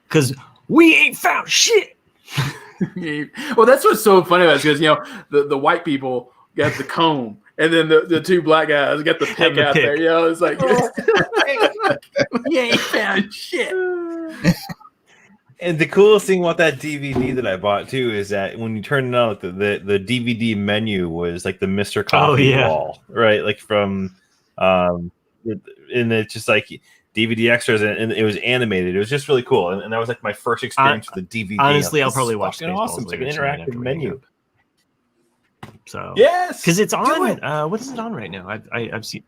Because we ain't found shit. Well, that's what's so funny about it because the white people got the comb, and then the two black guys got the pick the out pick. there. It's like you ain't found shit. And the coolest thing about that DVD that I bought too is that when you turn it on, the DVD menu was like the Mr. Coffee wall, right? Like from, and it's just like DVD extras, and it was animated. It was just really cool, and that was like my first experience with the DVD. Honestly, I'll I'll probably watch fucking Spaceballs awesome. It's like an later tonight interactive after we hang menu. up. So Yes, because it's do on. it. What is it on right now? I've seen.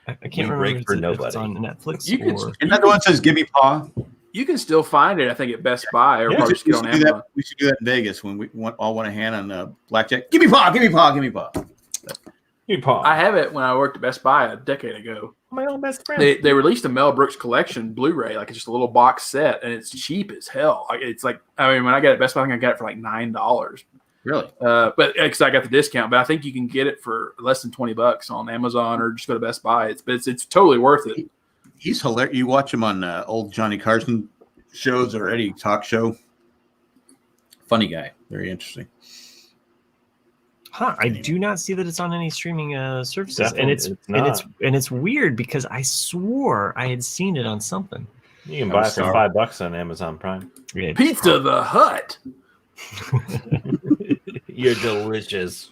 I can't We remember break if for it's nobody. on Netflix You can- or. Isn't that the one that says "Give me paw"? You can still find it, I think, at Best Buy or Yeah, probably just get on Amazon. We should do that in Vegas when we all want a hand on blackjack. Give me paw. Give me paw. Give me paw. You paw. I have it when I worked at Best Buy a decade ago. My own best friend. They released a Mel Brooks collection Blu-ray, like it's just a little box set, and it's cheap as hell. It's like, I mean, when I got it at Best Buy, I think I got it for like $9. Really? But because I got the discount, but I think you can get it for less than $20 on Amazon or just go to Best Buy. It's totally worth it. He's hilarious. You watch him on old Johnny Carson shows or any talk show. Funny guy. Very interesting. Huh, I do not see that it's on any streaming services, Definitely and it's weird because I swore I had seen it on something. You can buy it for $5 on Amazon Prime. Yeah, Pizza the Hut. You're delicious.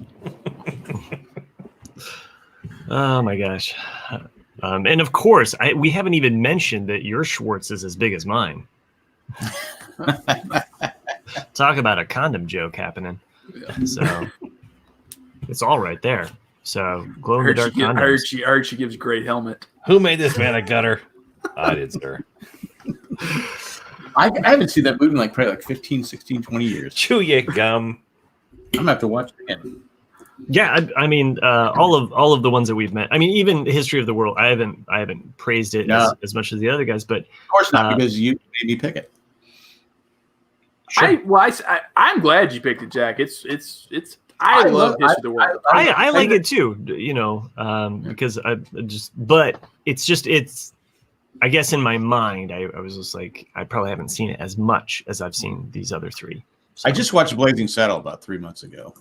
Oh my gosh! And of course, we haven't even mentioned that your Schwartz is as big as mine. Talk about a condom joke happening. Yeah. So it's all right there. So glow in the dark I condoms. heard she gives a great helmet. Who made this man a gutter? I did, sir. I haven't seen that movie in probably 15, 16, 20 years. Chew your gum. I'm going to have to watch it again. Yeah, I mean, all of the ones that we've met. I mean, even History of the World. I haven't praised it as much as the other guys, but Of course not, because you made me pick it. sure. I'm glad you picked it, Jack. I love History of the World. I like it too, because it's I guess in my mind, I was just like, I probably haven't seen it as much as I've seen these other three. So, I just watched Blazing Saddle about 3 months ago.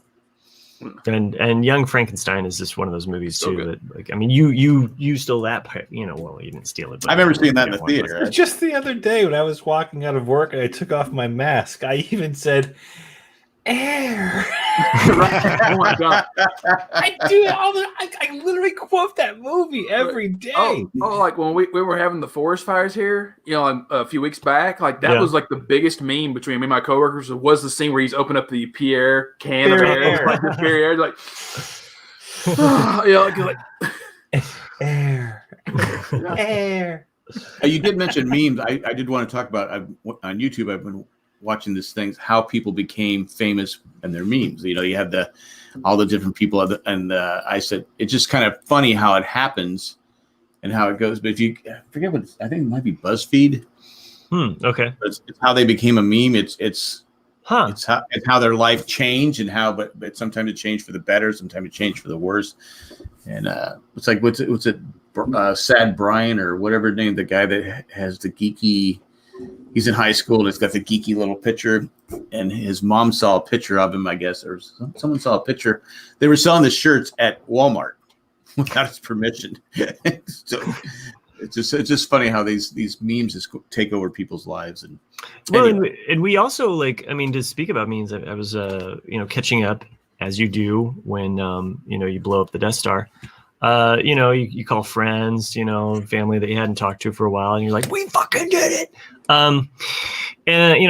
and Young Frankenstein is just one of those movies So too. good. That, like, I mean, you stole that part, well, you didn't steal it. But I remember seeing that in the one theater. Just the other day when I was walking out of work and I took off my mask, I even said, "Air." Right? Oh my god! I do it all the. I literally quote that movie every day. Oh, like when we were having the forest fires here, a few weeks back, like that was like the biggest meme between me and my coworkers was the scene where he's opened up the Pierre can of air, like the Pierre, like, Air. Air. You did mention memes. I did want to talk about on YouTube. I've been watching these things, how people became famous and their memes. You have all the different people, and I said it's just kind of funny how it happens and how it goes. But I forget what I think it might be BuzzFeed. Okay. It's how they became a meme. It's how their life changed and how, but sometimes it changed for the better, sometimes it changed for the worse. And it's like what's it? Sad Brian or whatever name, the guy that has the geeky. He's in high school and it's got the geeky little picture, and his mom saw a picture of him, I guess, or someone saw a picture. They were selling the shirts at Walmart without his permission. So it's just funny how these memes just take over people's lives. And Well, and we also to speak about memes. I was catching up as you do when you blow up the Death Star. You call friends, family that you hadn't talked to for a while, and you're like, we fucking did it. And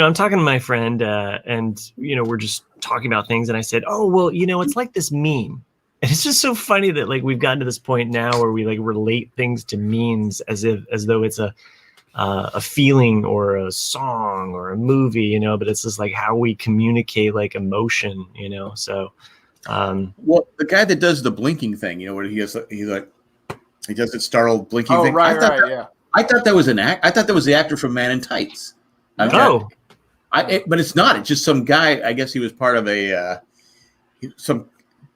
I'm talking to my friend, and we're just talking about things, and I said, "Oh, well, it's like this meme." And it's just so funny that like we've gotten to this point now where we like relate things to memes as though it's a feeling or a song or a movie, but it's just like how we communicate like emotion, So, well, the guy that does the blinking thing, where he does the startled blinking thing. Right, yeah. I thought that was I thought that was the actor from Man in Tights. Oh, but it's not. It's just some guy. I guess he was part of some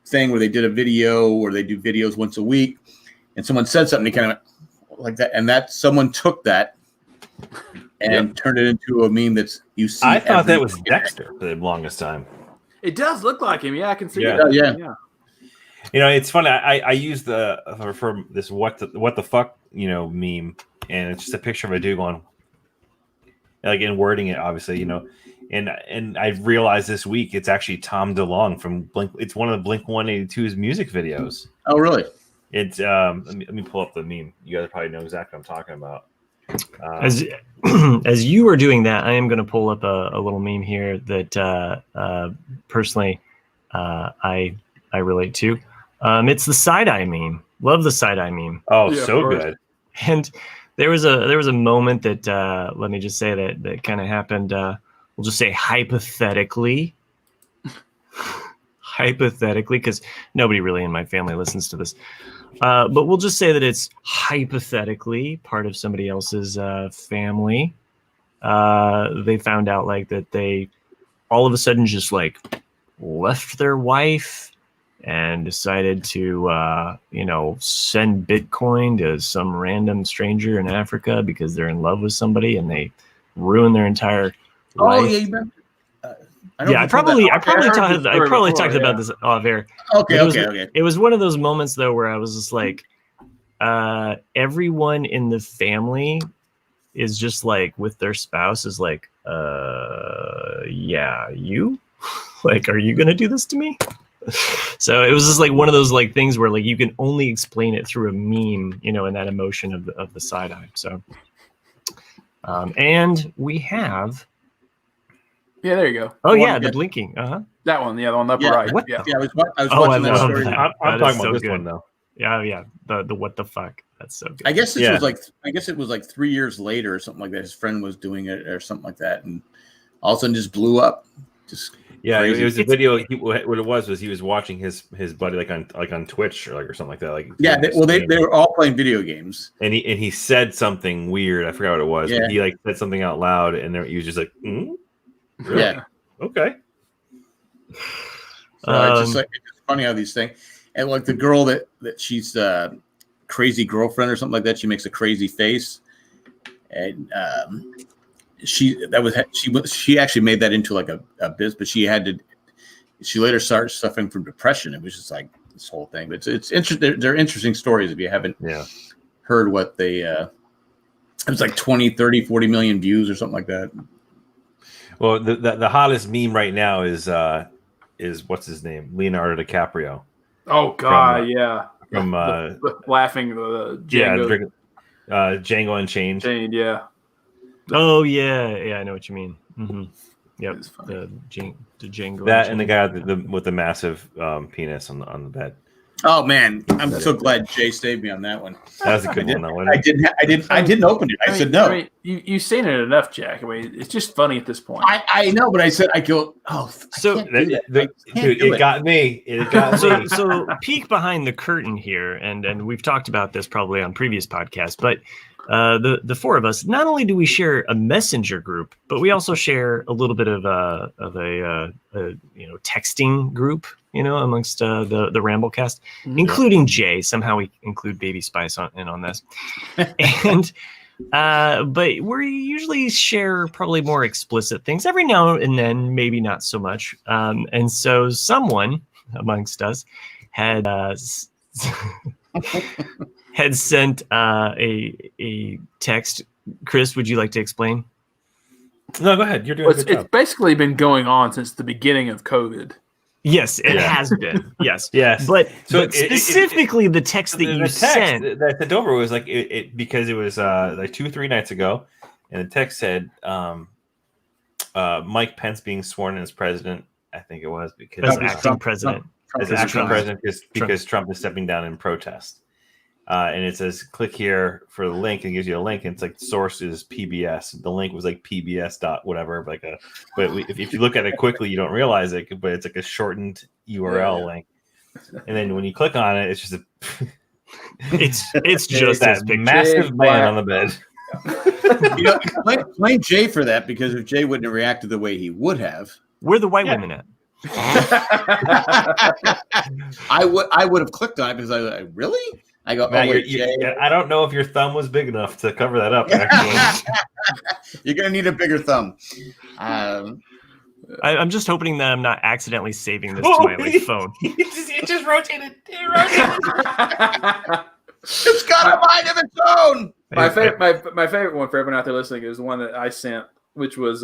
thing where they did a video, or they do videos once a week, and someone said something kind of like that, and that someone took that and turned it into a meme that's you see. I thought that was Dexter for the longest time. It does look like him. Yeah, I can see Yeah. it. Yeah. It's funny. I use for this what the fuck meme, and it's just a picture of a dude going like in wording it, obviously, and I realized this week it's actually Tom DeLonge from Blink. It's one of the Blink 182's music videos. Oh, really? It's let me pull up the meme. You guys probably know exactly what I'm talking about. As you are doing that, I am going to pull up a little meme here that personally I relate to. It's the side-eye meme. Love the side-eye meme. Oh, Yeah, so good. And there was a moment that let me just say that kind of happened. We'll just say hypothetically, because nobody really in my family listens to this. But we'll just say that it's hypothetically part of somebody else's family. They found out like that they all of a sudden just like left their wife and decided to, send Bitcoin to some random stranger in Africa because they're in love with somebody and they ruin their entire life. Oh, yeah, you remember? I probably talked about this off air. Okay. It was one of those moments though where I was just like, everyone in the family is just like with their spouse is like, yeah, you like, are you gonna do this to me? So it was just like one of those like things where like you can only explain it through a meme, and that emotion of the side eye. So, and we have. Yeah, there you go. Oh yeah, the blinking. That one. Yeah, the one on the upper right. What Yeah. Yeah, I was watching that love story. that. I'm That talking is about so this good. one though. Yeah. The what the fuck? That's so good. I guess Yeah. it was like 3 years later or something like that. His friend was doing it or something like that, and all of a sudden just blew up. Just Yeah, crazy. it was a video. What it was he was watching his buddy like on Twitch or something like that. Like they were all playing video games, and he said something weird. I forgot what it was. Yeah. But he like said something out loud, and he was just like, Really? Yeah. Okay. So it's just funny how these things, and like the girl that she's crazy girlfriend or something like that. She makes a crazy face, and she actually made that into like a biz, but she later started suffering from depression. It was just like this whole thing. But it's interesting. They're interesting stories if you haven't heard what they. It was like 20, 30, 40 million views or something like that. Well, the hottest meme right now is what's his name? Leonardo DiCaprio. Oh God, yeah. From laughing Django. Django Unchained. Yeah. Oh yeah, I know what you mean. Mm-hmm. Yep, the Django. That and the guy with the massive penis on the bed. Oh man, I'm so glad Jay saved me on that one. That was a good one. Though, I didn't open it. I said no. I mean, you've seen it enough, Jack. I mean, it's just funny at this point. I know, but I said I go. Oh, So dude, it got me. It got me. So peek behind the curtain here, and we've talked about this probably on previous podcasts, but the four of us, not only do we share a messenger group, but we also share a little bit of a texting group, amongst the Ramblecast, including Jay. Somehow we include Baby Spice on this, and but we usually share probably more explicit things every now and then, maybe not so much. And so someone amongst us had had sent a text. Chris, would you like to explain? No, go ahead. You're doing a good job. It's basically been going on since the beginning of COVID. Yes, it has been. Yes. Yes. But So specifically the text that you sent. That I sent over was like it because it was like 2-3 nights ago, and the text said Mike Pence being sworn in as president I think it was As because acting president. as acting president because Trump is stepping down in protest. And it says click here for the link and gives you a link, and it's like source is PBS. The link was like PBS dot whatever, but if you look at it quickly, you don't realize it, but it's like a shortened URL link. And then when you click on it, it's just it's just that massive man on the bed. Blame Jay for that, because if Jay wouldn't have reacted the way he would have, where are the white women at? I would have clicked on it because I really. I go, Matt, oh, wait, Jay. I don't know if your thumb was big enough to cover that up. Actually, you're gonna need a bigger thumb. I'm just hoping that I'm not accidentally saving this to my phone. It just rotated. It's got a mind of its own. My favorite one for everyone out there listening is the one that I sent, which was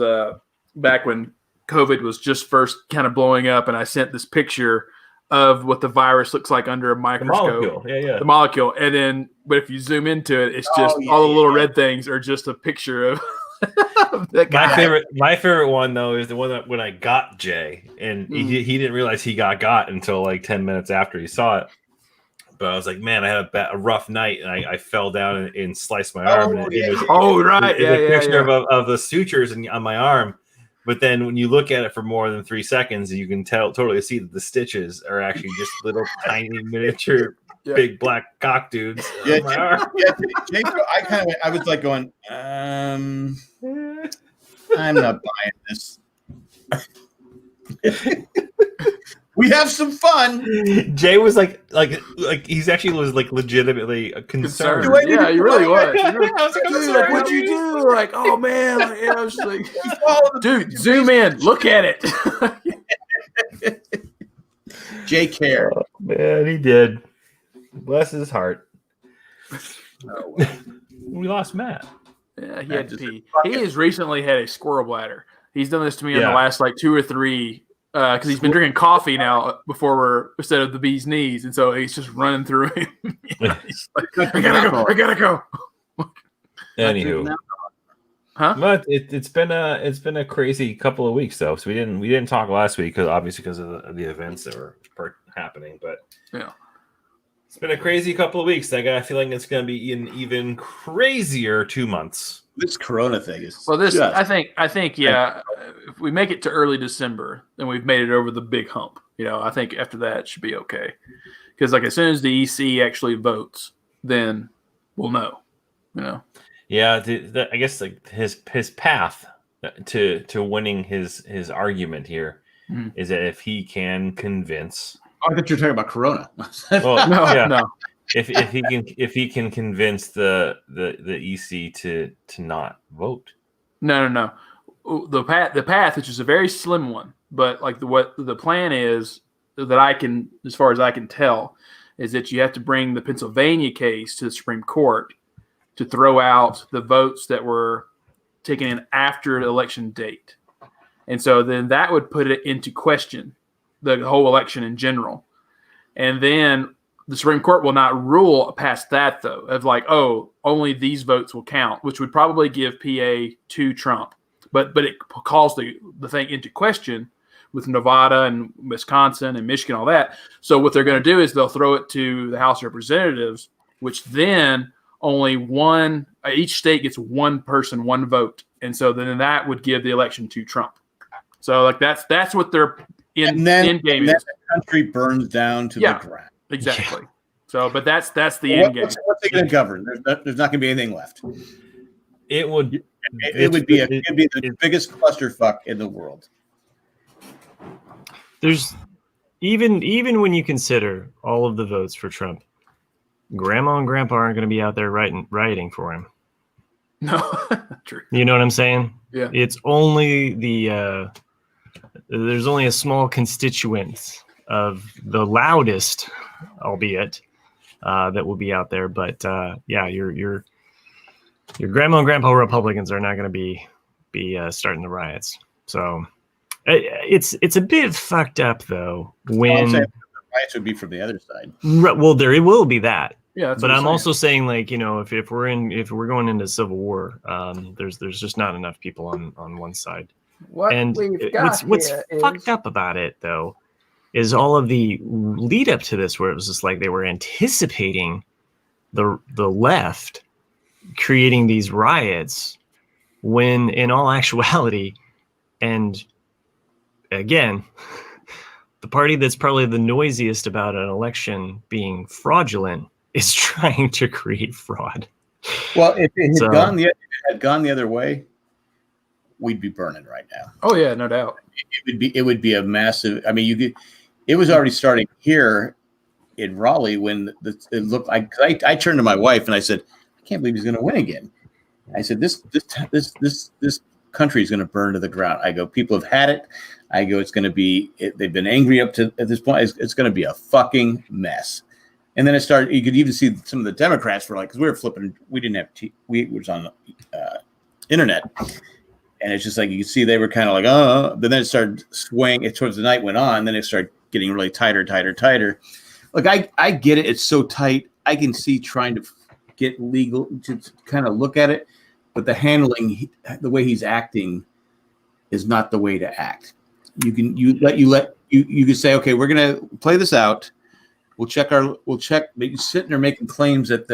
back when COVID was just first kind of blowing up, and I sent this picture of what the virus looks like under a microscope. The molecule. And then, but if you zoom into it, it's just all the little red things are just a picture of that guy. My favorite one though is the one that when I got Jay, and he didn't realize he got until like 10 minutes after he saw it. But I was like, man, I had a rough night, and I fell down and sliced my arm. A picture of the sutures on my arm. But then when you look at it for more than 3 seconds, you can totally see that the stitches are actually just little tiny miniature big black cock dudes. Jay, I was like going, I'm not buying this. We have some fun. Jay was like he's actually was like legitimately concerned. Yeah, he really was. Dude, what'd you do? Like, oh man, like, I was just like, dude, zoom in, look at it. Jay cared. Oh, man, he did. Bless his heart. We lost Matt. Yeah, he had to pee. He has recently had a squirrel bladder. He's done this to me in the last like 2 or 3. Because he's been drinking coffee now instead of the bee's knees, and so he's just running through him. He's like, I gotta go. Anywho, but it's been a crazy couple of weeks though. So we didn't talk last week because of the events that were happening. But it's been a crazy couple of weeks. I got a feeling it's going to be an even crazier 2 months. This Corona thing is I think if we make it to early December, then we've made it over the big hump. I think after that it should be okay. Because like as soon as the EC actually votes, then we'll know. Yeah, I guess like his path to winning his argument here is that if he can convince. I thought you were talking about Corona. Well, no. If he can convince the EC to not vote. No. The path, which is a very slim one, but like what the plan is that I can, as far as I can tell, is that you have to bring the Pennsylvania case to the Supreme Court to throw out the votes that were taken in after the election date. And so then that would put it into question, the whole election in general. And then the Supreme Court will not rule past that, though, of like, oh, only these votes will count, which would probably give PA to Trump. But it calls the thing into question with Nevada and Wisconsin and Michigan, all that. So what they're going to do is they'll throw it to the House of Representatives, which then only each state gets one person, one vote. And so then that would give the election to Trump. So like that's what their end game is. The country burns down to the ground. Exactly. So, but that's the end game. What's they going to govern? There's not going to be anything left. It would be the biggest clusterfuck in the world. There's even when you consider all of the votes for Trump, Grandma and Grandpa aren't going to be out there rioting for him. No, true. You know what I'm saying? Yeah. It's only there's only a small constituent of the loudest, albeit, that will be out there. But your Grandma and Grandpa Republicans are not going to be starting the riots. So it's a bit fucked up though when the riots would be from the other side. Well, there will be that. Yeah, but I'm also saying, like, if we're going into civil war, there's just not enough people on one side. What And we've got what's here is- fucked up about it, though, is all of the lead up to this, where it was just like they were anticipating the left creating these riots, when in all actuality, and again, the party that's probably the noisiest about an election being fraudulent is trying to create fraud. Well, if it So- had gone the other way, we'd be burning right now. Oh yeah, no doubt. It would be a massive. I mean, it was already starting here in Raleigh when it looked like. I turned to my wife and I said, "I can't believe he's going to win again." I said, "This country is going to burn to the ground." I go, "People have had it." I go, "It's going to be. They've been angry up to at this point. It's going to be a fucking mess." And then it started. You could even see some of the Democrats were like, because we were flipping. We didn't have. We was on internet. And it's just like you can see they were kind of like, oh, but then it started swaying it towards the night went on. Then it started getting really tighter. Look, I get it. It's so tight. I can see trying to get legal to kind of look at it, but the handling, the way he's acting, is not the way to act. You can say, okay, we're gonna play this out. We'll check. But you sitting there making claims that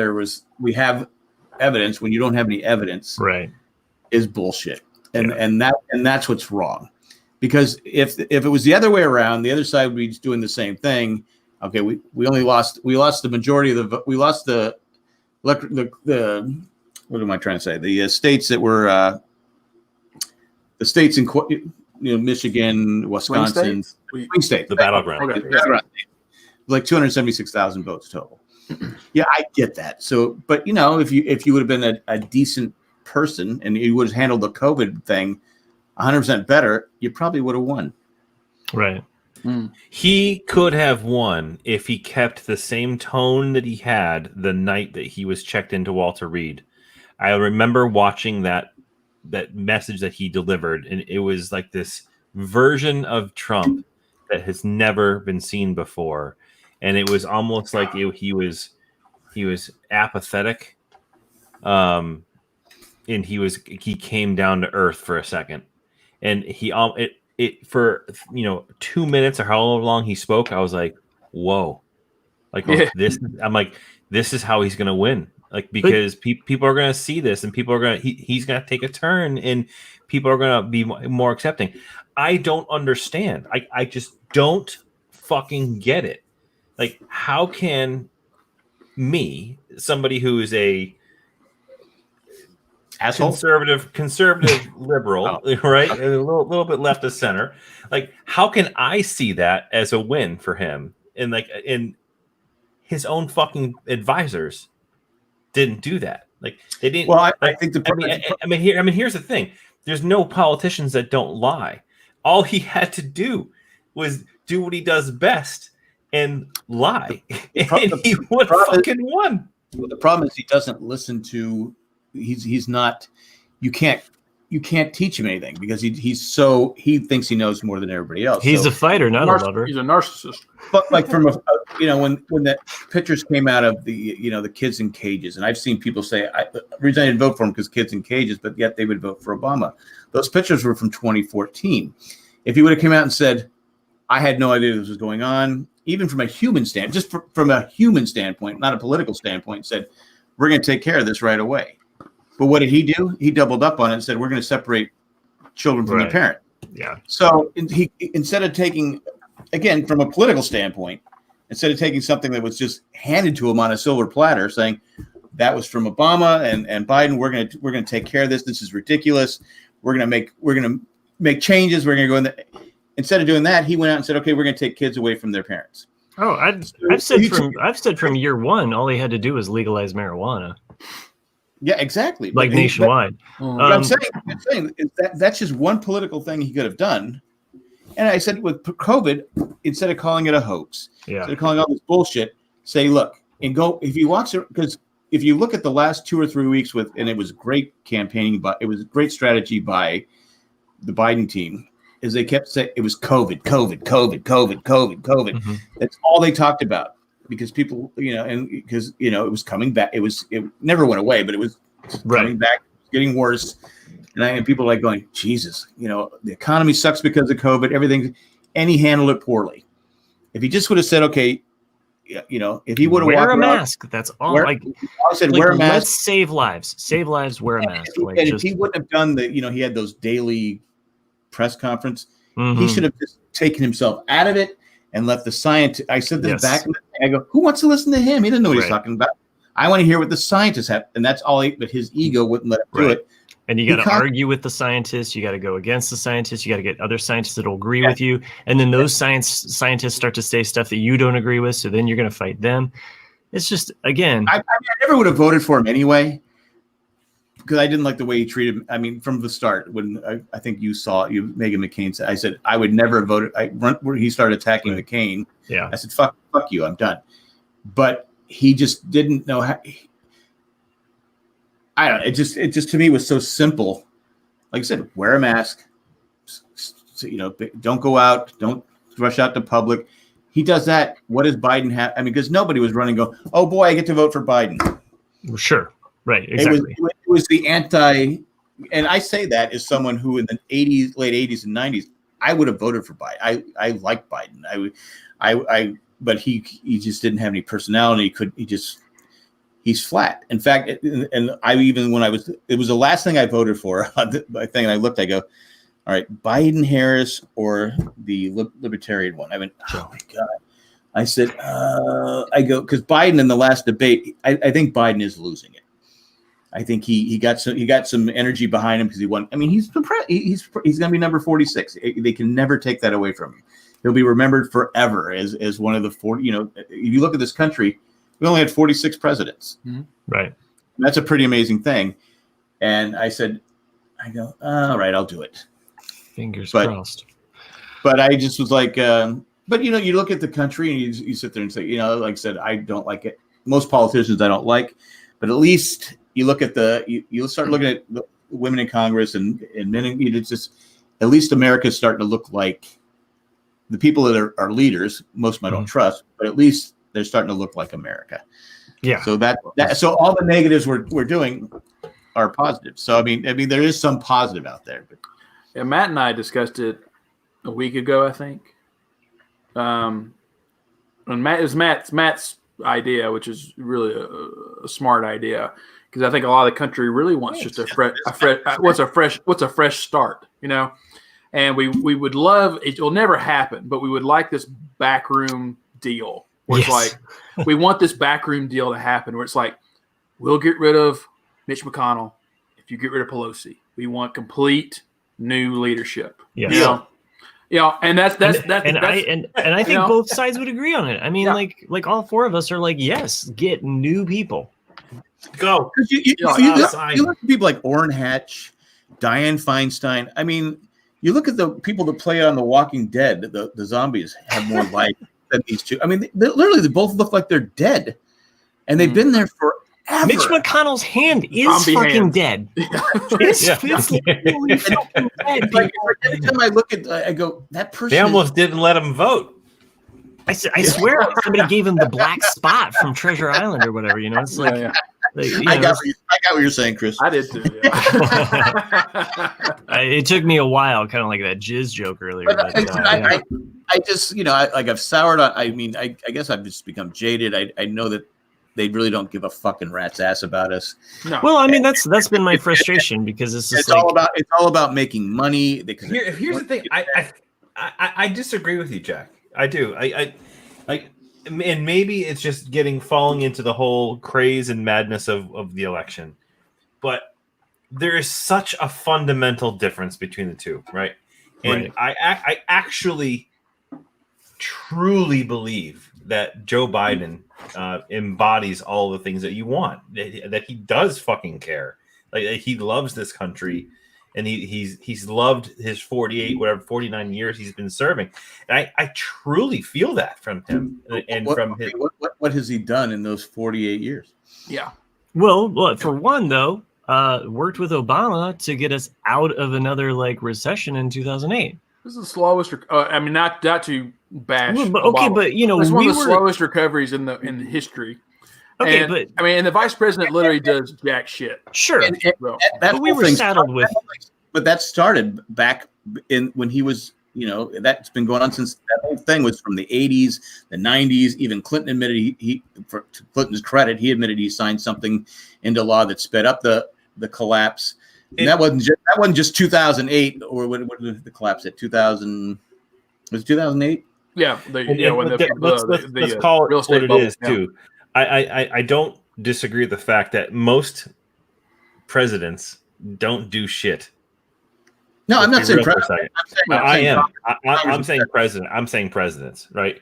we have evidence when you don't have any evidence, Right? Is bullshit. And that's what's wrong, because if it was the other way around, the other side would be doing the same thing. Okay, we lost the majority of the what am I trying to say? The states that were the states in Michigan, Wisconsin, swing state, The battleground. Okay. like 276,000 votes total. Yeah, I get that. So, but if you would have been a decent person and you would have handled the COVID thing 100% better, you probably would have won. Right. He could have won if he kept the same tone that he had the night that he was checked into Walter Reed. I remember watching that message that he delivered, and it was like this version of Trump that has never been seen before, and it was almost like he was apathetic. And he came down to earth for a second, and for 2 minutes or however long he spoke, I was like, whoa, this. I'm like, this is how he's gonna win, because people are gonna see this, and people are gonna he's gonna take a turn, and people are gonna be more accepting. I don't understand. I just don't fucking get it. Like, how can me, somebody who is a Asshole. conservative liberal, right? And a little bit left of center. Like, how can I see that as a win for him? And in his own fucking advisors didn't do that. Like, they didn't. Well, I think here's the thing. There's no politicians that don't lie. All he had to do was do what he does best and lie, and he would have fucking won. The problem is he doesn't listen to. He's not. You can't teach him anything, because he thinks he knows more than everybody else. He's a fighter, not a lover. He's a narcissist. But like from when that pictures came out of the kids in cages, and I've seen people say the reason I didn't vote for him because kids in cages, but yet they would vote for Obama. Those pictures were from 2014. If he would have come out and said, I had no idea this was going on, even from a human standpoint, just from a human standpoint, not a political standpoint, said, we're going to take care of this right away. But what did he do? He doubled up on it and said, we're going to separate children from their parent. Yeah. So he, instead of taking, again, from a political standpoint, instead of taking something that was just handed to him on a silver platter, saying that was from Obama and Biden, we're going to take care of this. This is ridiculous. We're going to make changes. We're going to go in there. Instead of doing that, he went out and said, okay, we're going to take kids away from their parents. Oh, I've said from year one, all he had to do was legalize marijuana. Yeah, exactly. Like nationwide. I'm saying is that's just one political thing he could have done. And I said with COVID, instead of calling it a hoax, instead of calling all this bullshit, say, look, and go, if you watch it, because if you look at the last 2 or 3 weeks and it was great campaigning, but it was a great strategy by the Biden team, is they kept saying it was COVID. Mm-hmm. That's all they talked about. Because people, and because, it was coming back. It never went away, but it was coming back, getting worse. and people are like going, Jesus, the economy sucks because of COVID, everything, and he handled it poorly. If he just would have said, okay, if he would have wear a mask, that's all. I said, wear a mask. Let's save lives. Save lives. Wear a mask. If he wouldn't have done he had those daily press conference. Mm-hmm. He should have just taken himself out of it and let the scientist. I said this back. I go, who wants to listen to him? He doesn't know what he's talking about. I want to hear what the scientists have, and that's all. But his ego wouldn't let him do it. And you got to argue with the scientists. You got to go against the scientists. You got to get other scientists that will agree with you. And then those scientists start to say stuff that you don't agree with. So then you're going to fight them. It's just, again. I never would have voted for him anyway, because I didn't like the way he treated him. I mean, from the start, when I think you saw Meghan McCain said, I said, I would never have voted. He started attacking McCain. Yeah. I said, fuck you. I'm done. But he just didn't know how. I don't know. It just to me was so simple. Like I said, wear a mask. Don't go out. Don't rush out to public. He does that. What does Biden have? I mean, because nobody was running. Go, oh boy, I get to vote for Biden. Sure. Right. Exactly. It was the anti, and I say that as someone who in the late 80s and 90s, I would have voted for Biden. I like Biden. But he just didn't have any personality. He's flat. In fact, and it was the last thing I voted for. I looked, I go, all right, Biden, Harris, or the libertarian one. I went, oh my God. I said, I go, because Biden in the last debate, I think Biden is losing it. I think he got some energy behind him because he won. I mean, he's going to be number 46. They can never take that away from him. He'll be remembered forever as one of the 40. If you look at this country, we only had 46 presidents. Mm-hmm. Right. That's a pretty amazing thing. And I go, all right, I'll do it. Fingers crossed. But I just was like, but you look at the country and you sit there and say, like I said, I don't like it. Most politicians I don't like, but at least you look at you start looking at the women in Congress and men. It's just at least America's starting to look like the people that are leaders. Most of them I don't trust, but at least they're starting to look like America. Yeah. So so all the negatives we're doing are positive. So I mean there is some positive out there. But yeah, Matt and I discussed it a week ago, I think. And it was Matt's idea, which is really a smart idea, because I think a lot of the country really wants just what's a fresh start, And we would love it. Will never happen, but we would like this backroom deal. Where it's like, we want this backroom deal to happen where it's like, we'll get rid of Mitch McConnell if you get rid of Pelosi. We want complete new leadership. Yes. And that's I think both sides would agree on it. I mean, like all four of us are like, yes, get new people. Go. You look at people like Orrin Hatch, Dianne Feinstein. I mean, you look at the people that play on The Walking Dead, the zombies have more life than these two. I mean, they both look like they're dead, and they've been there forever. Mitch McConnell's hand is fucking dead. It's literally fucking dead. Like, every time I look at, I go, that person. They almost didn't let him vote. I swear somebody gave him the black spot from Treasure Island or whatever. It's like. Yeah. I got what you're saying, Chris. I did too. Yeah. It took me a while, kind of like that jizz joke earlier. I just, I've soured on. I mean, I guess I've just become jaded. I know that they really don't give a fucking rat's ass about us. No. Well, I mean, that's been my frustration because it's all about making money. Here's the thing. I disagree with you, Jack. I do. And maybe it's just falling into the whole craze and madness of the election. But there is such a fundamental difference between the two, right? And I actually truly believe that Joe Biden embodies all the things that you want, that he does fucking care. Like he loves this country. And he's loved his 49 years he's been serving. And I truly feel that from him. And what has he done in those 48 years? Yeah. Well, for one though, worked with Obama to get us out of another recession in 2008. This is the slowest. I mean, not to bash. But, okay, Obama. but it's one of the slowest recoveries in the history. Okay, And, but I mean, and the vice president literally does jack shit. sure. Well, That But we whole were thing saddled with. but that started back in when he was, that's been going on since that whole thing was from the 80s, the 90s. Even Clinton admitted to Clinton's credit, he admitted he signed something into law that sped up the collapse. And that wasn't just 2008, or when did the collapse at 2000? Was it 2008? yeah, Let's call it real estate what it bubble, is too. I don't disagree with the fact that most presidents don't do shit. No, I'm not saying president. I'm saying president. I'm saying presidents, right?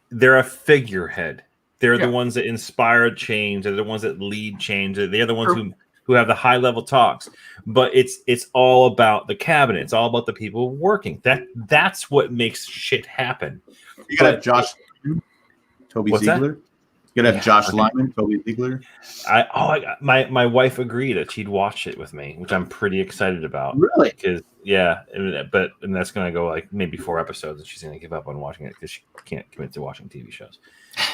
They're a figurehead. They're the ones that inspire change. They're the ones that lead change. They're the ones who have the high level talks. But it's all about the cabinet. It's all about the people working. That's what makes shit happen. You gotta have Josh, Toby Ziegler. You gotta have Josh Lyman, Toby Ziegler. My wife agreed that she'd watch it with me, which I'm pretty excited about. Really? Because and that's gonna go like maybe 4 episodes, and she's gonna give up on watching it because she can't commit to watching TV shows.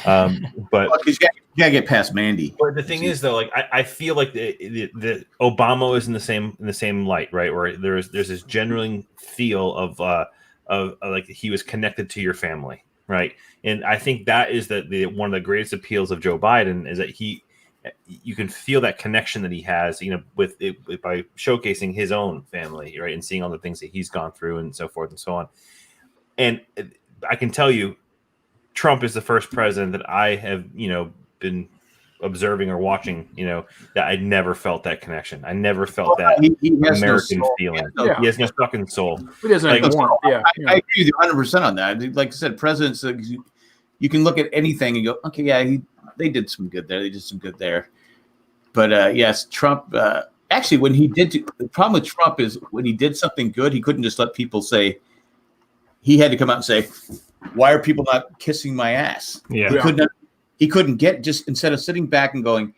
But you gotta get past Mandy. But the thing is, though, like I feel like the Obama is in the same light, right? Where there's this genuine feel of like he was connected to your family, right? And I think that is one of the greatest appeals of Joe Biden is that you can feel that connection that he has, by showcasing his own family, right, and seeing all the things that he's gone through and so forth and so on. And I can tell you, Trump is the first president that I have, been observing or watching, that I never felt that connection. I never felt that American feeling. He has no fucking soul. He doesn't have warmth. I agree with you 100% on that. Like I said, presidents, you can look at anything and go, okay, yeah, they did some good there. They did some good there. But yes, Trump, actually, the problem with Trump is when he did something good, he couldn't just let people say, he had to come out and say, why are people not kissing my ass? Yeah. He couldn't get, just instead of sitting back and going,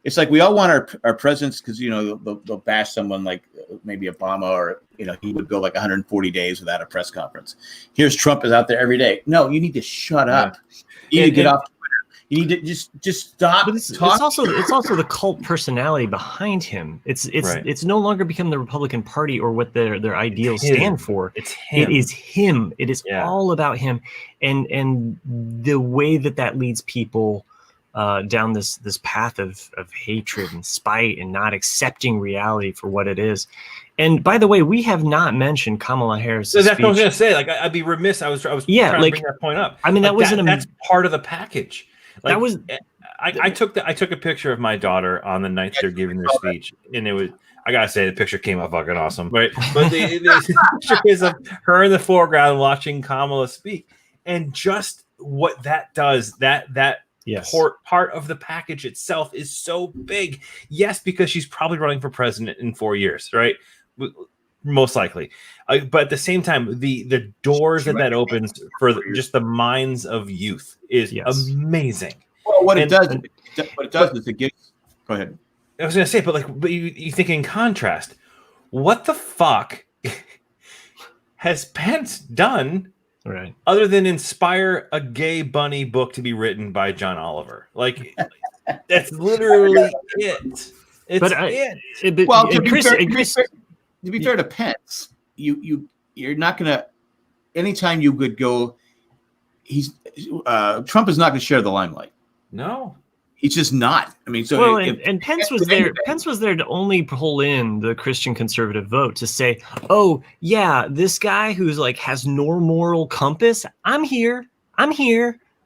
it's like we all want our presidents because, they'll bash someone like maybe Obama or, he would go like 140 days without a press conference. Here's Trump is out there every day. No, you need to shut up. You need to get off Twitter. You need to just stop. But it's also the cult personality behind him. It's no longer become the Republican Party or what their ideals stand for. It's him. It is him. It is all about him, and the way that leads people down this path of hatred and spite and not accepting reality for what it is. And by the way, we have not mentioned Kamala Harris. That's what I was going to say. Like I'd be remiss. I was trying to bring that point up. I mean, that's part of the package. Like, that was. I took a picture of my daughter on the night they're giving their speech, and it was. I gotta say, the picture came out fucking awesome, right? But the picture is of her in the foreground watching Kamala speak, and just what that does. That part of the package itself is so big. Yes, because she's probably running for president in 4 years, right? Most likely, but at the same time, the doors that opens for just the minds of youth is amazing. Well, what it does is it gives. Go ahead. I was going to say, but you think in contrast, what the fuck has Pence done, right, other than inspire a gay bunny book to be written by John Oliver? Like that's literally it. To be fair to Pence, you're not gonna. Anytime you could go, Trump is not going to share the limelight. No, he's just not. I mean, so and Pence was there. Pence was there to only pull in the Christian conservative vote to say, "Oh yeah, this guy who's like has no moral compass. I'm here.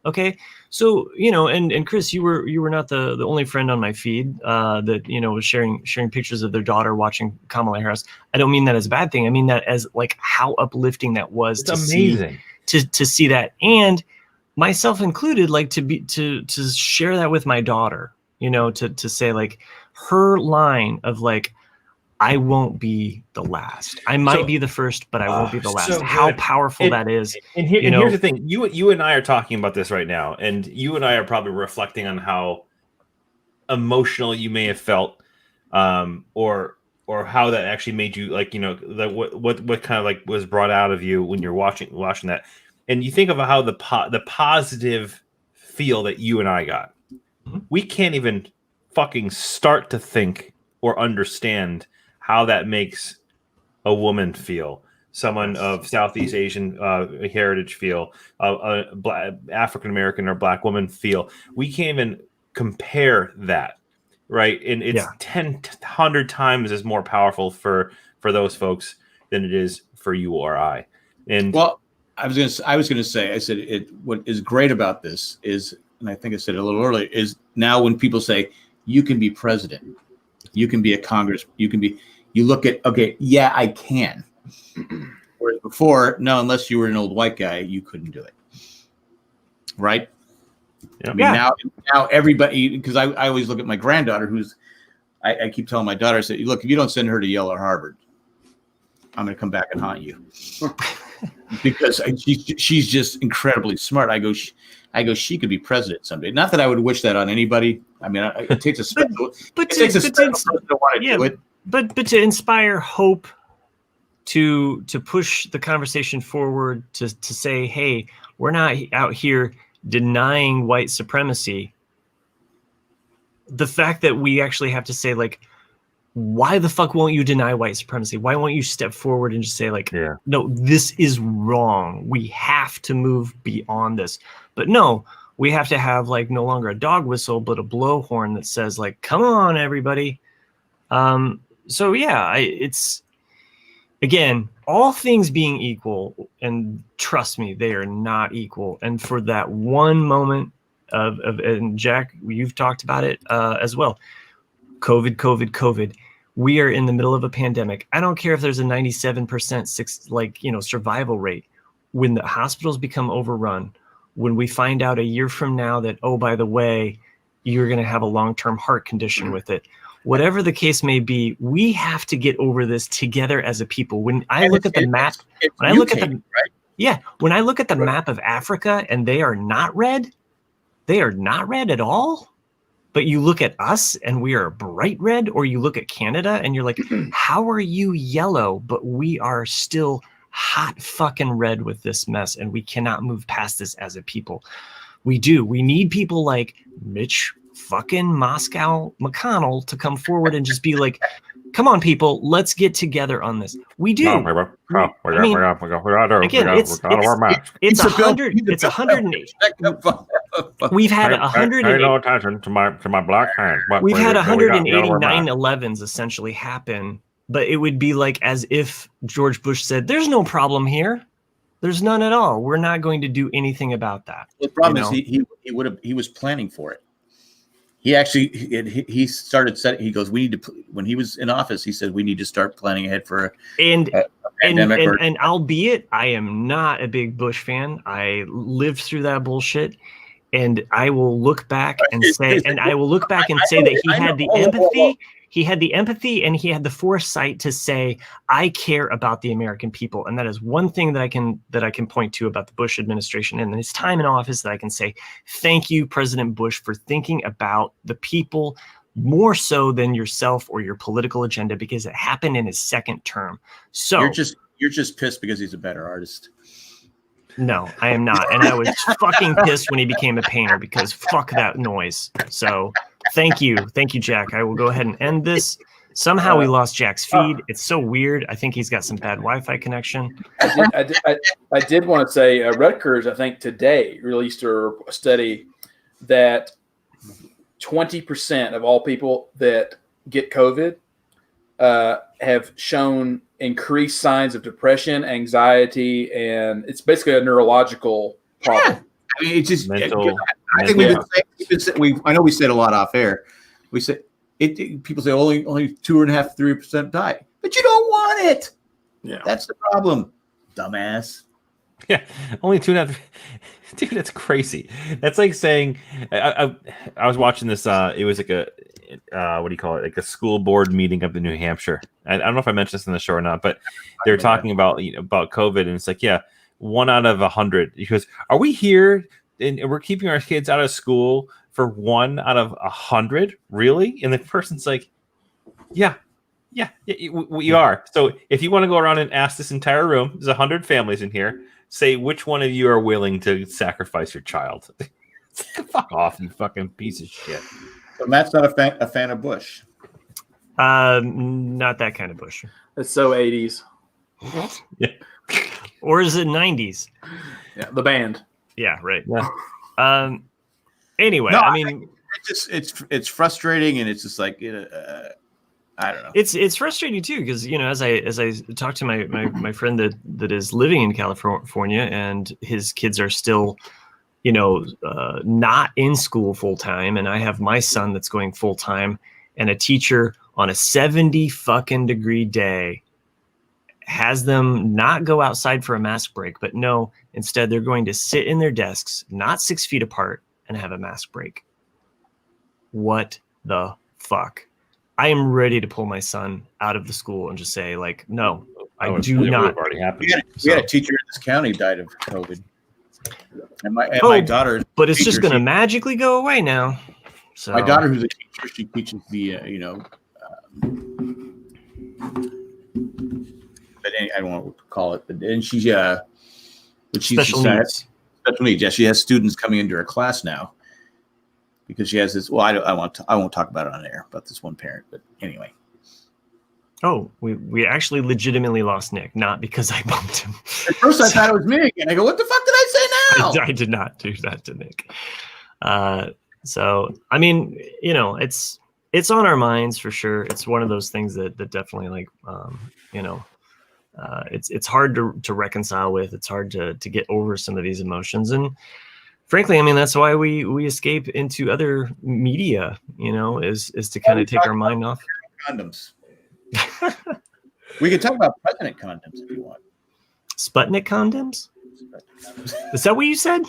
Okay." So, and Chris, you were not the only friend on my feed that, was sharing pictures of their daughter watching Kamala Harris. I don't mean that as a bad thing. I mean that as like how uplifting that was. It's amazing to see that, and myself included, like to share that with my daughter, to say like her line of like, I won't be the last. I might be the first, but I won't be the last. So how powerful that is. And here's the thing. You and I are talking about this right now, and you and I are probably reflecting on how emotional you may have felt, or how that actually made you like, what kind of like was brought out of you when you're watching that. And you think of how the positive feel that you and I got we can't even fucking start to think or understand how that makes a woman feel, someone of Southeast Asian heritage feel, a African American or Black woman feel. We can't even compare that, right? And it's 100 times as more powerful for those folks than it is for you or I. And well, I was gonna say, I said it. What is great about this is, and I think I said it a little earlier, is now when people say you can be president, you can be a Congress, you look at, okay, yeah, I can. Whereas before, no, unless you were an old white guy, you couldn't do it. Right? Yeah. I mean, now everybody, because I always look at my granddaughter, I keep telling my daughter, I say, look, if you don't send her to Yale or Harvard, I'm going to come back and haunt you. Because she's just incredibly smart. I go, she could be president someday. Not that I would wish that on anybody. I mean, it takes a special, person to want to do it. But to inspire hope, to push the conversation forward, to say, hey, we're not out here denying white supremacy. The fact that we actually have to say, like, why the fuck won't you deny white supremacy? Why won't you step forward and just say, like, no, this is wrong. We have to move beyond this. But no, we have to have, like, no longer a dog whistle, but a blowhorn that says, like, come on, everybody. So yeah, it's, again, all things being equal, and trust me, they are not equal. And for that one moment of and Jack, you've talked about it as well. COVID. We are in the middle of a pandemic. I don't care if there's a 97% survival rate. When the hospitals become overrun, when we find out a year from now that, oh, by the way, you're going to have a long-term heart condition with it, whatever the case may be, we have to get over this together as a people. When I look at the map, when I look at the map of Africa, and they are not red at all. But you look at us and we are bright red, or you look at Canada and you're like, how are you yellow? But we are still hot fucking red with this mess, and we cannot move past this as a people. We need people like Mitch fucking Moscow McConnell to come forward and just be like, come on, people, let's get together on this. We do. Again, it's 100. It's 108. We've had 100. Pay no attention to my black hand. We've had 189 11s essentially happen, but it would be like as if George Bush said, "There's no problem here. There's none at all. We're not going to do anything about that." The problem is he was planning for it. He actually he started setting. He goes, "We need to." When he was in office, he said, "We need to start planning ahead for a pandemic." And albeit I am not a big Bush fan, I lived through that bullshit, and I will look back and say, that he had the empathy. He had the empathy and he had the foresight to say, I care about the American people. And that is one thing that I can point to about the Bush administration and his time in office, that I can say, thank you, President Bush, for thinking about the people more so than yourself or your political agenda, because it happened in his second term. So you're just pissed because he's a better artist. No, I am not. And I was fucking pissed when he became a painter, because fuck that noise. So thank you, Jack. I will go ahead and end this. Somehow we lost Jack's feed. It's so weird. I think he's got some bad Wi-Fi connection. I did want to say Rutgers, I think today released a study that 20% of all people that get COVID have shown increased signs of depression, anxiety, and it's basically a neurological problem. Yeah. I mean, it's just mental. I think I know we said a lot off air. We said people say only 2.5-3% die, but you don't want it. Yeah, that's the problem, dumbass. Yeah, only 2.5. Dude, that's crazy. That's like saying I was watching this. It was like a what do you call it? Like a school board meeting up in New Hampshire. I don't know if I mentioned this in the show or not, but they were talking about about COVID, and it's like, yeah, 1 out of 100. Because are we here and we're keeping our kids out of school for 1 out of 100? Really? And the person's like, yeah, we are. So if you want to go around and ask this entire room, there's 100 families in here, say which one of you are willing to sacrifice your child. Fuck off, you fucking piece of shit. So Matt's not a fan of Bush. Not that kind of Bush. It's so 80s. Or is it 90s? Yeah, the band. Yeah, right. Yeah. Anyway, No, I mean, it's frustrating, and it's just like I don't know. it's frustrating too because as I talk to my friend that is living in California and his kids are still not in school full time, and I have my son that's going full time, and a teacher on a 70 fucking degree day has them not go outside for a mask break, but no, instead they're going to sit in their desks, not 6 feet apart, and have a mask break. What the fuck? I am ready to pull my son out of the school and just say, like, no, I do not. Already happened. We had a teacher in this county died of COVID. And my daughter, but it's just going to magically go away now. So my daughter, who's a teacher, she teaches the but I don't want to call it, and she's special needs. Special needs. Yeah, she has students coming into her class now because she has this. Well, I won't talk about it on air about this one parent, but anyway. Oh, we actually legitimately lost Nick, not because I bumped him. At first, I thought it was me again. I go, what the fuck did I say now? I did not do that to Nick. So I mean, it's on our minds for sure. It's one of those things that definitely like, it's hard to reconcile with. It's hard to get over some of these emotions. And frankly, I mean, that's why we escape into other media, is to kind of take our mind off. Condoms. We could talk about president condoms if you want. Sputnik condoms? Is that what you said?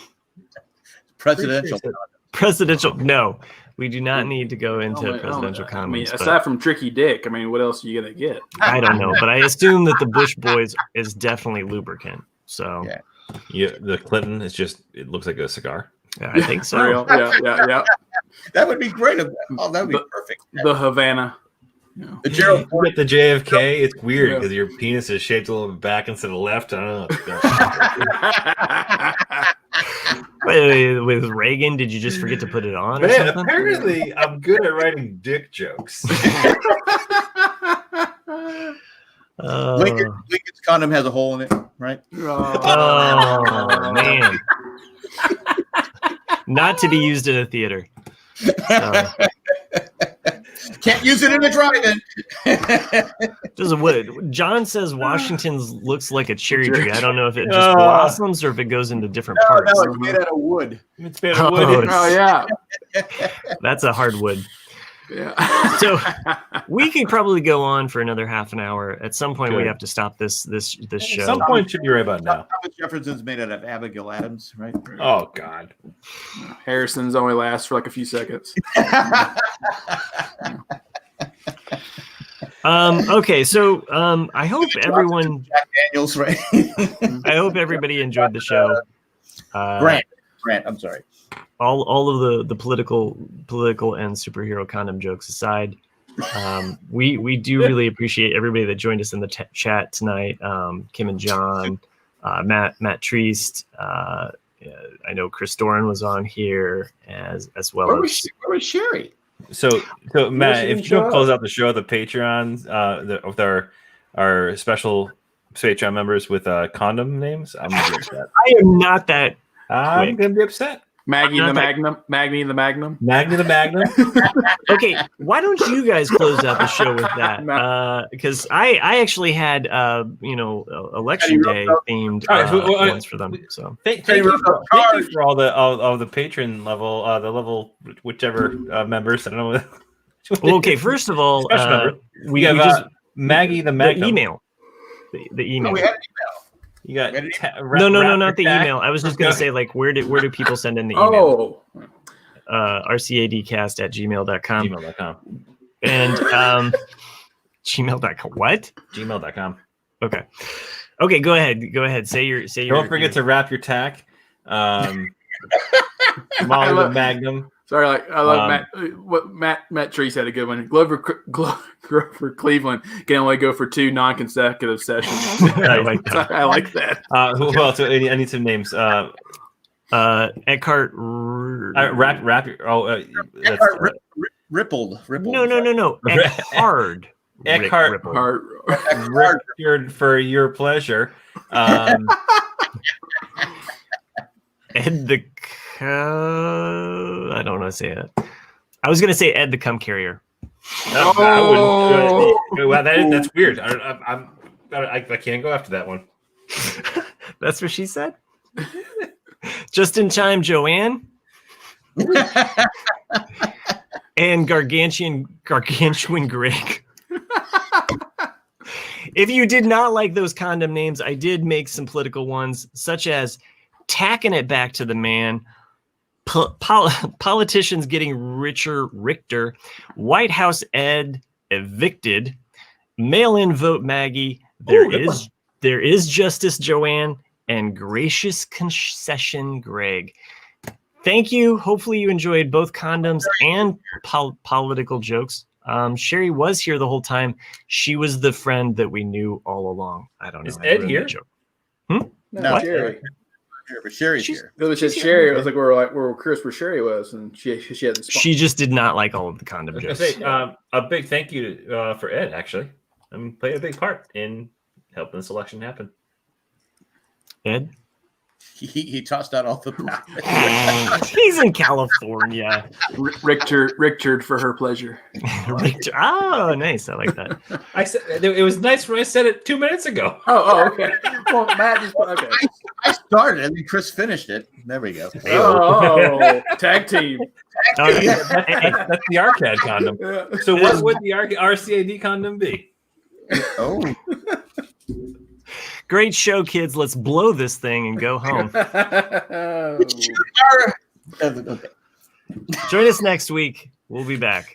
Presidential. Presidential. No, we do not need to go into presidential condoms. I mean, aside from Tricky Dick, I mean, what else are you gonna get? I don't know, but I assume that the Bush Boys is definitely lubricant. So yeah, the Clinton is just, it looks like a cigar. Yeah, I think so. Yeah. That would be great. Oh, that would be perfect. The Havana. The Gerald With the JFK, it's weird because your penis is shaped a little bit back instead of left. I don't know. Wait, with Reagan, did you just forget to put it on? Or Man, something? apparently I'm good at writing dick jokes. Lincoln's condom has a hole in it, right? Oh man. Not to be used in a theater. Can't use it in a drive-in. John says Washington's looks like a cherry tree. I don't know if it just blossoms or if it goes into different parts. No, it's made out of wood. It's made of wood. Oh yeah. That's a hardwood. Yeah. So we could probably go on for another half an hour. At some point, Good. we have to stop this show. At some point, should be right about now. Thomas Jefferson's made out of Abigail Adams, right? Oh God. Harrison's only lasts for like a few seconds. Okay, so I hope everyone. Jack Daniels, right? I hope everybody enjoyed the show. Grant, I'm sorry. All of the political and superhero condom jokes aside, we do really appreciate everybody that joined us in the chat tonight. Kim and John, Matt Treist. I know Chris Doran was on here as well. Where was Sherry? So Matt, if you don't close out the show, the Patreons, with our special Patreon members with condom names, I'm gonna be upset. I am not that. I'm gonna be upset. Maggie the Magnum. Magna the Magnum. Okay, why don't you guys close out the show with that? Because I actually had election day themed ones for them. So Thank you for all the patron level, the level whichever members. I don't know. Well, okay, first of all, we have just Maggie the Magnum. the email. The email. Oh, we had an email. You got no, not the email. I was just gonna say, like, where do people send in the email? rcadcast@gmail.com. Gmail.com. And gmail.com. What? Gmail.com. Okay. Go ahead. Say your. Don't forget to wrap your tack. Molly the Magnum. Sorry, I love Matt Treese had a good one. Grover Cleveland can only go for 2 non-consecutive sessions. I like that. I like that. Who else? I need some names. Eckhart. Wrap your. That's, Rippled. No. Eckhart. Eckhart. Ripple. Richard, for your pleasure. Ed the. I don't want to say it. I was going to say Ed the Cum Carrier. I wouldn't. Well, that's weird. I can't go after that one. That's what she said. Just in time, Joanne. And gargantuan Greg. If you did not like those condom names, I did make some political ones, such as tacking it back to the man, politicians getting richer, Richter, White House Ed evicted, mail-in vote Maggie, there is justice Joanne, and gracious concession Greg. Thank you. Hopefully you enjoyed both condoms and political jokes. Sherry was here the whole time. She was the friend that we knew all along. I don't know. Is Ed here? No, Sherry. But Sherry's here. It was just Sherry. It was like we were curious where Sherry was, and she hadn't. She just did not like all of the condom jokes. A big thank you for Ed, actually. Played a big part in helping the selection happen. Ed? He tossed out all the ballots. He's in California. Richard for her pleasure. Richter. Oh, nice. I like that. I said it was nice when I said it 2 minutes ago. Oh, okay. Well, Matt just okay. I started and then Chris finished it. There we go. Oh, tag team. Oh, yeah. That's the Arcad condom. Yeah. So what would the RCAD condom be? Oh. Great show, kids. Let's blow this thing and go home. Okay. Join us next week. We'll be back.